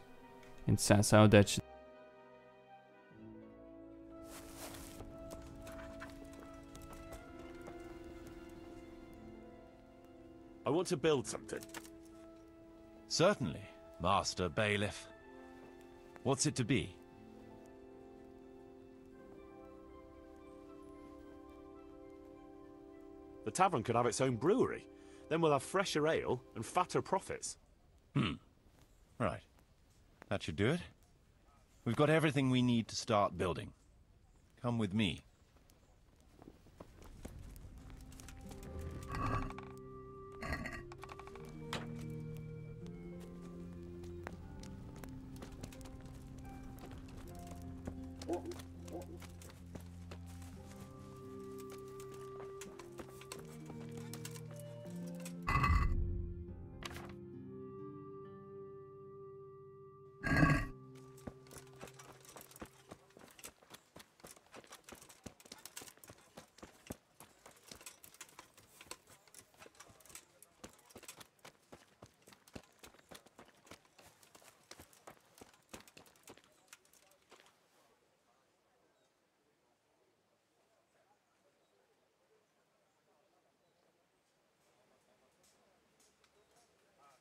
in Sasau, that should... I want to build something. Certainly, Master Bailiff. What's it to be? The tavern could have its own brewery. Then we'll have fresher ale and fatter profits. Right. That should do it. We've got everything we need to start building. Come with me.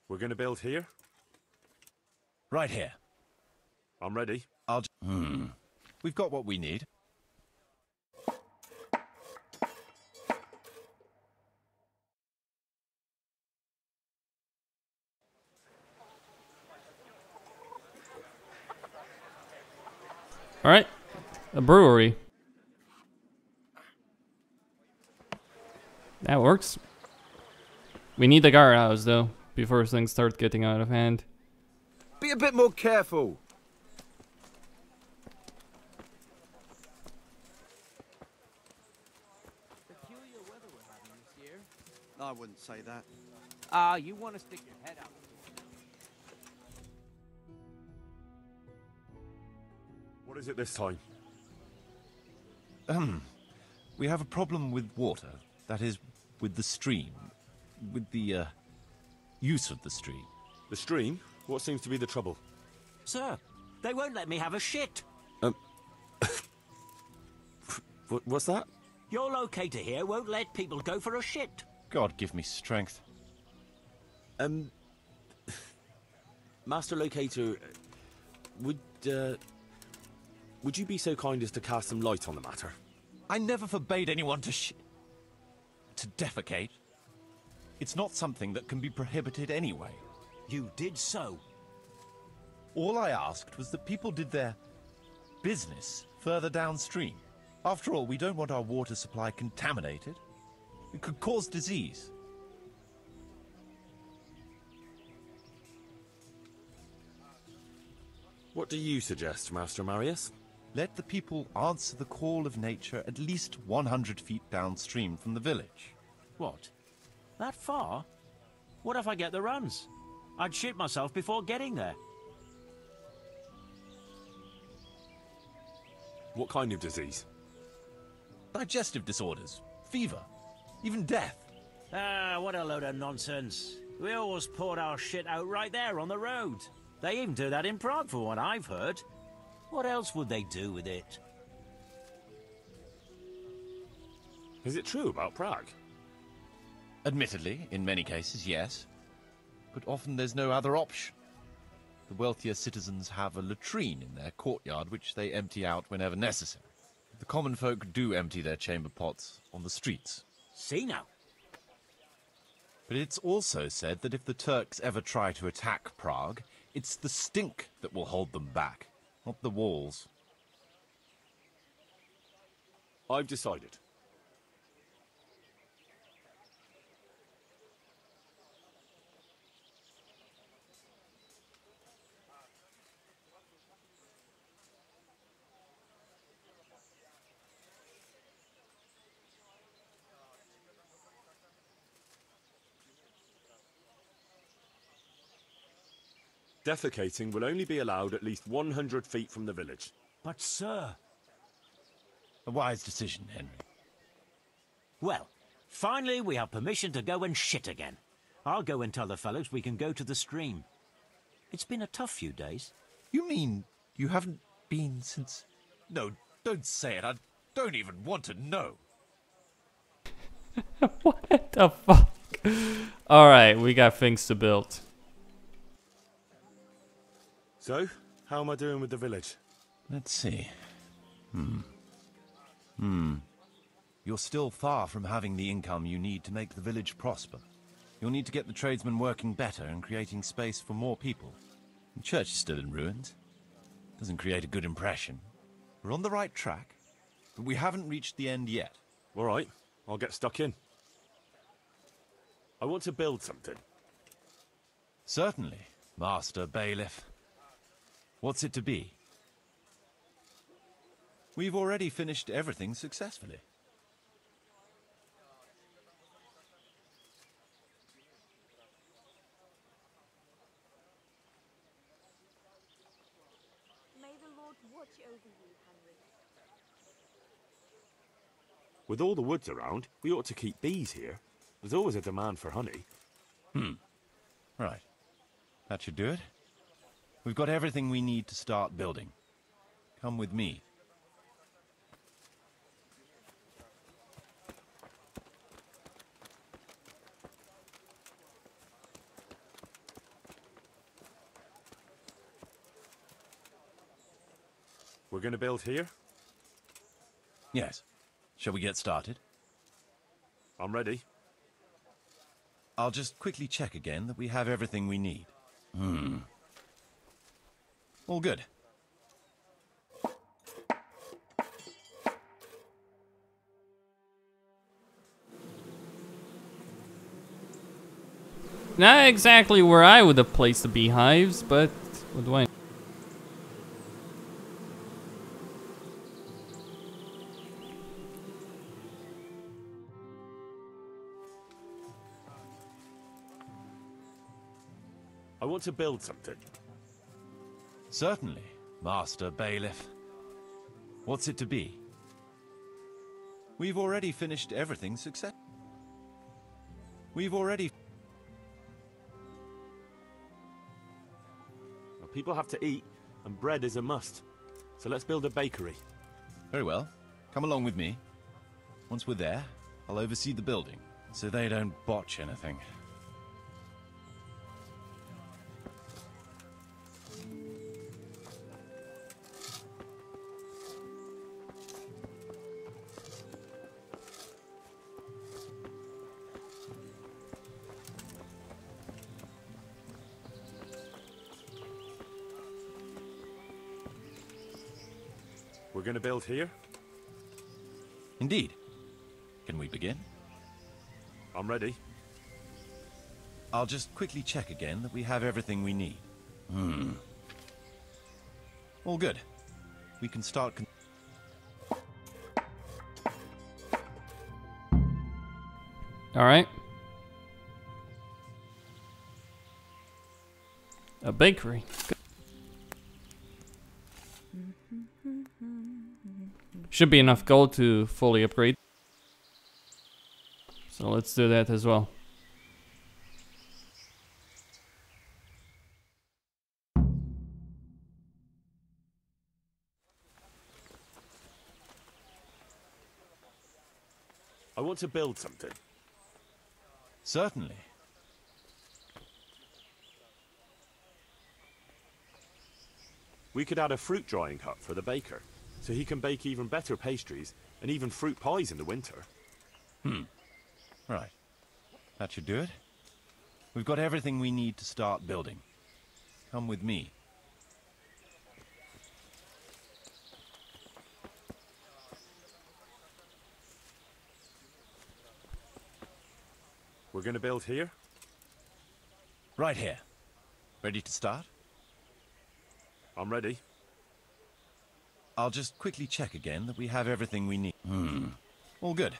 We're gonna build here? Right here. I'm ready. We've got what we need. Alright. A brewery. That works. We need the guardhouse though, before things start getting out of hand. Be a bit more careful. Peculiar weather we're having this year. I wouldn't say that. You want to stick your head out. What is it this time? We have a problem with water. That is, with the stream. With the, use of the stream. The stream? What seems to be the trouble? Sir, they won't let me have a shit. What's that? Your locator here won't let people go for a shit. God give me strength. Master Locator, would you be so kind as to cast some light on the matter? I never forbade anyone to defecate. It's not something that can be prohibited anyway. You did so. All I asked was that people did their business further downstream. After all, we don't want our water supply contaminated. It could cause disease. What do you suggest, Master Marius? Let the people answer the call of nature at least 100 feet downstream from the village. What? That far? What if I get the runs? I'd shit myself before getting there. What kind of disease? Digestive disorders, fever, even death. What a load of nonsense. We always poured our shit out right there on the road. They even do that in Prague, for what I've heard. What else would they do with it? Is it true about Prague? Admittedly, in many cases, yes. But often there's no other option. The wealthier citizens have a latrine in their courtyard which they empty out whenever necessary. The common folk do empty their chamber pots on the streets. See now. But it's also said that if the Turks ever try to attack Prague, it's the stink that will hold them back, not the walls. I've decided. Defecating will only be allowed at least 100 feet from the village. But, sir... A wise decision, Henry. Well, finally we have permission to go and shit again. I'll go and tell the fellows we can go to the stream. It's been a tough few days. You mean you haven't been since... No, don't say it. I don't even want to know. What the fuck? Alright, we got things to build. So, how am I doing with the village? Let's see. You're still far from having the income you need to make the village prosper. You'll need to get the tradesmen working better and creating space for more people. The church is still in ruins. Doesn't create a good impression. We're on the right track, but we haven't reached the end yet. All right, I'll get stuck in. I want to build something. Certainly, Master Bailiff. What's it to be? We've already finished everything successfully. May the Lord watch over you, Henry. With all the woods around, we ought to keep bees here. There's always a demand for honey. Right. That should do it. We've got everything we need to start building. Come with me. We're gonna build here? Yes. Shall we get started? I'm ready. I'll just quickly check again that we have everything we need. All good. Not exactly where I would have placed the beehives, but what do I know? I want to build something. Certainly, Master Bailiff. What's it to be? We've already finished everything Well, people have to eat, and bread is a must. So let's build a bakery. Very well. Come along with me. Once we're there, I'll oversee the building, so they don't botch anything. We're gonna build here? Indeed. Can we begin? I'm ready. I'll just quickly check again that we have everything we need. All good. We can start... Alright. A bakery. Should be enough gold to fully upgrade. So let's do that as well. I want to build something. Certainly. We could add a fruit drying hut for the baker, so he can bake even better pastries and even fruit pies in the winter. Right. That should do it. We've got everything we need to start building. Come with me. We're gonna build here? Right here. Ready to start? I'm ready. I'll just quickly check again that we have everything we need. All good.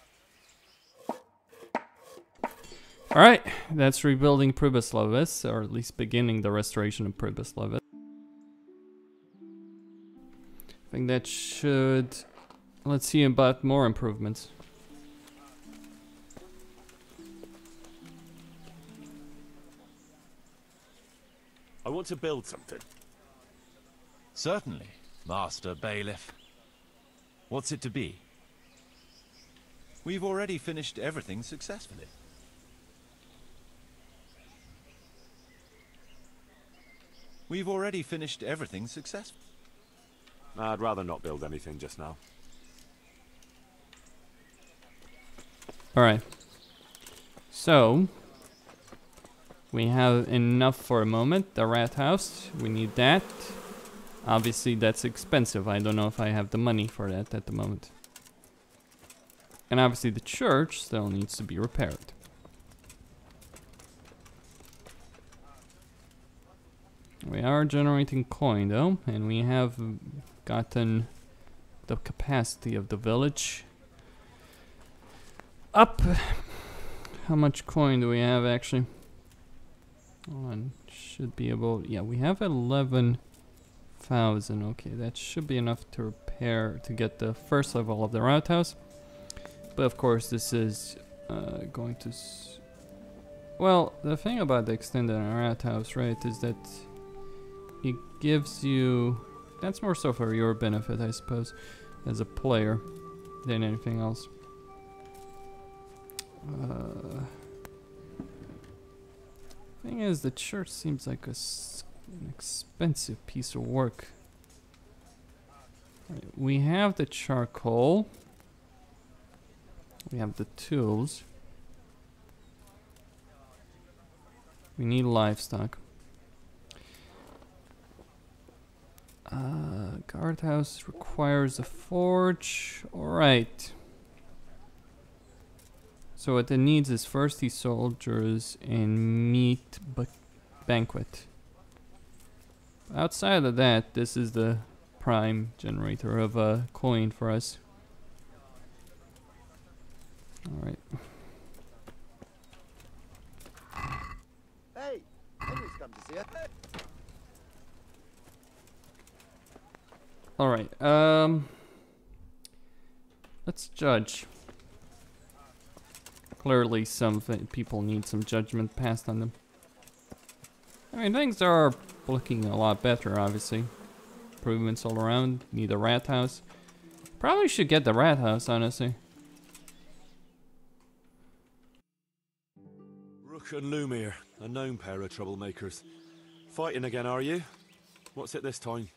Alright, that's rebuilding Pribyslavitz, or at least beginning the restoration of Pribyslavitz. I think that should... Let's see about more improvements. I want to build something. Certainly, Master Bailiff. What's it to be? We've already finished everything successfully. We've already finished everything successfully. I'd rather not build anything just now. Alright. So, we have enough for a moment. The rat house, we need that. Obviously that's expensive. I don't know if I have the money for that at the moment. And obviously the church still needs to be repaired. We are generating coin though, and we have gotten the capacity of the village up. How much coin do we have actually? Hold on, should be able, yeah, we have 11,000. Okay, that should be enough to repair, to get the first level of the roundhouse. But of course this is going to well, the thing about the extended roundhouse, right, is that it gives you, that's more so for your benefit, I suppose, as a player than anything else. Thing is, the church seems like an expensive piece of work. We have the charcoal. We have the tools. We need livestock. Guardhouse requires a forge. Alright. So what it needs is thirsty soldiers and meat banquet. Outside of that, this is the prime generator of a coin for us. Alright. Hey, Henry's come to see us. Alright, let's judge. Clearly some people need some judgment passed on them. I mean, things are looking a lot better, obviously. Improvements all around. Need a rat house. Probably should get the rat house, honestly. Rook and Lumiere, a known pair of troublemakers. Fighting again, are you? What's it this time?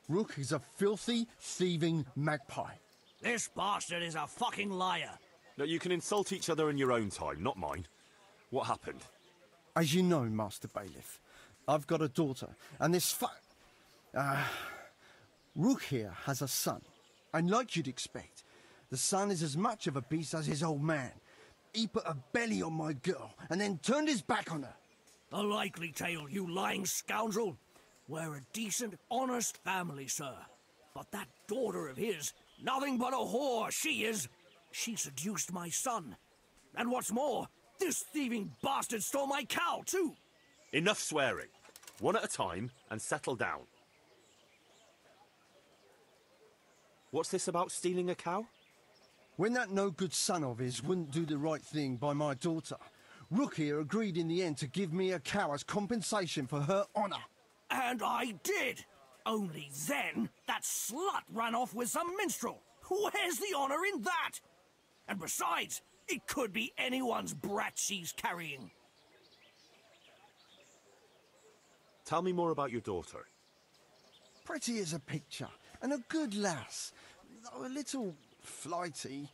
Rook is a filthy, thieving magpie. This bastard is a fucking liar. No, you can insult each other in your own time, not mine. What happened? As you know, Master Bailiff, I've got a daughter, and this Rook here has a son. And like you'd expect, the son is as much of a beast as his old man. He put a belly on my girl, and then turned his back on her. A likely tale, you lying scoundrel. We're a decent, honest family, sir. But that daughter of his, nothing but a whore, she is. She seduced my son. And what's more, this thieving bastard stole my cow, too. Enough swearing. One at a time, and settle down. What's this about stealing a cow? When that no-good son of his wouldn't do the right thing by my daughter, Rook here agreed in the end to give me a cow as compensation for her honor. And I did. Only then, that slut ran off with some minstrel. Where's the honor in that? And besides, it could be anyone's brat she's carrying. Tell me more about your daughter. Pretty as a picture, and a good lass, though a little flighty.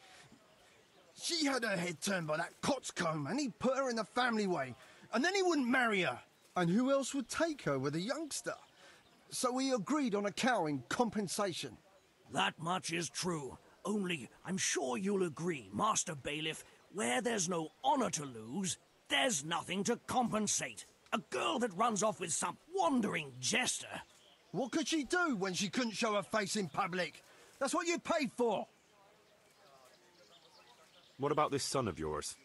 She had her head turned by that coxcomb, and he put her in the family way, and then he wouldn't marry her. And who else would take her with a youngster? So we agreed on a cow in compensation. That much is true. Only, I'm sure you'll agree, Master Bailiff, where there's no honor to lose, there's nothing to compensate. A girl that runs off with some wandering jester. What could she do when she couldn't show her face in public? That's what you paid for. What about this son of yours?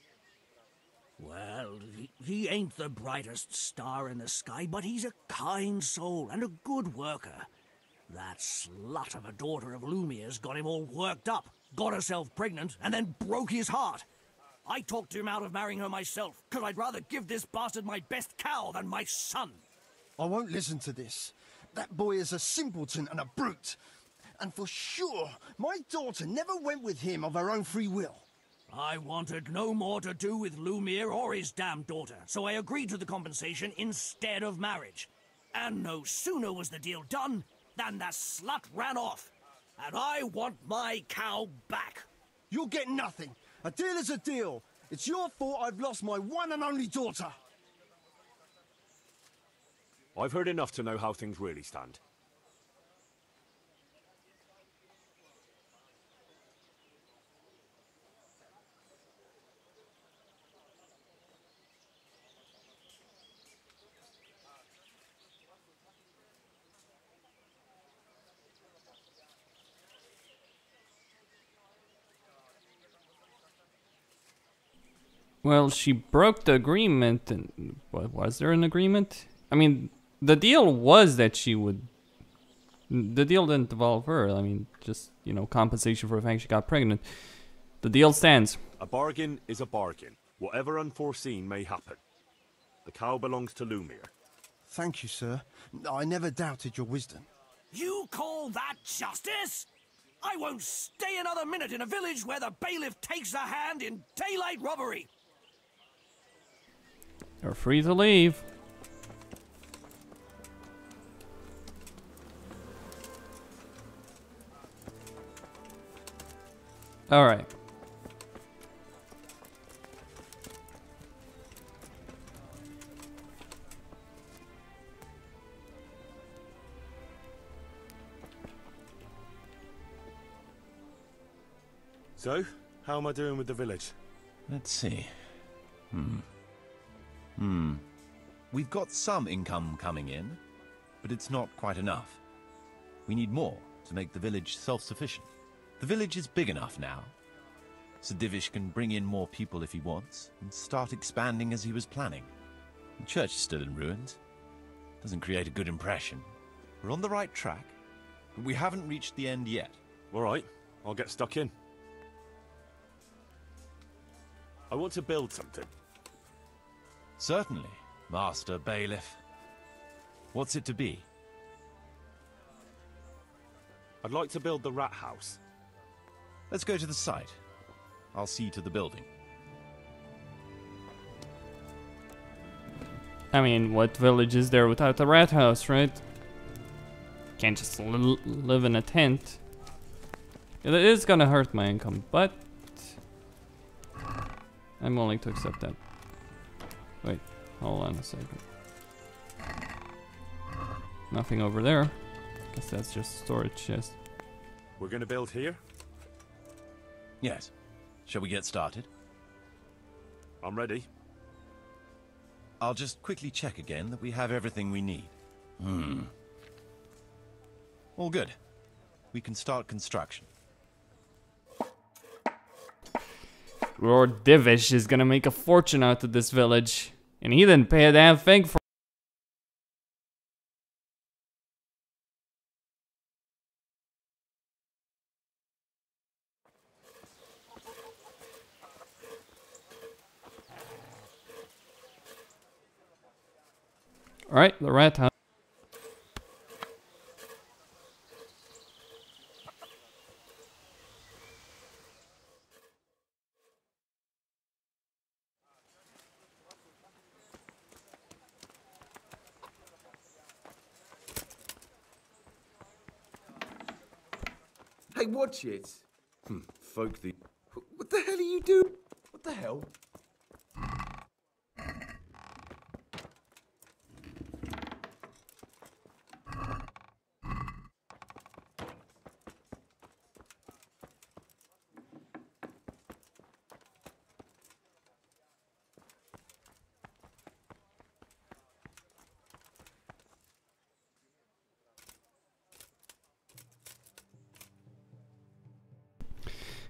Well, he ain't the brightest star in the sky, but he's a kind soul and a good worker. That slut of a daughter of Lumiere's got him all worked up, got herself pregnant, and then broke his heart. I talked him out of marrying her myself, because I'd rather give this bastard my best cow than my son. I won't listen to this. That boy is a simpleton and a brute. And for sure, my daughter never went with him of her own free will. I wanted no more to do with Lumiere or his damned daughter, so I agreed to the compensation instead of marriage. And no sooner was the deal done than the slut ran off. And I want my cow back. You'll get nothing. A deal is a deal. It's your fault I've lost my one and only daughter. I've heard enough to know how things really stand. Well, she broke the agreement, and was there an agreement? I mean, the deal was that she would. The deal didn't involve her. I mean, just, you know, compensation for the fact she got pregnant. The deal stands. A bargain is a bargain, whatever unforeseen may happen. The cow belongs to Lumiere. Thank you, sir. I never doubted your wisdom. You call that justice? I won't stay another minute in a village where the bailiff takes a hand in daylight robbery. You're free to leave. Alright. So, how am I doing with the village? Let's see. We've got some income coming in, but it's not quite enough. We need more to make the village self-sufficient. The village is big enough now. Sir Divish can bring in more people if he wants, and start expanding as he was planning. The church is still in ruins. Doesn't create a good impression. We're on the right track, but we haven't reached the end yet. Alright, I'll get stuck in. I want to build something. Certainly, Master Bailiff. What's it to be? I'd like to build the rat house. Let's go to the site. I'll see to the building. I mean, what village is there without a rat house, right? Can't just live in a tent. It is gonna hurt my income, but I'm willing to accept that. Wait, hold on a second. Nothing over there. Guess that's just storage chest. We're gonna build here? Yes. Shall we get started? I'm ready. I'll just quickly check again that we have everything we need. All good. We can start construction. Lord Divish is gonna make a fortune out of this village. And he didn't pay a damn thing for. Alright, the rat house. Hey, watch it. Folk the... What the hell are you doing? What the hell?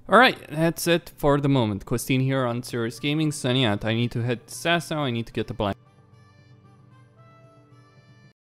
Alright, that's it for the moment. Costin here on Serious Gaming, signing out. I need to head to Sasau, I need to get the blind.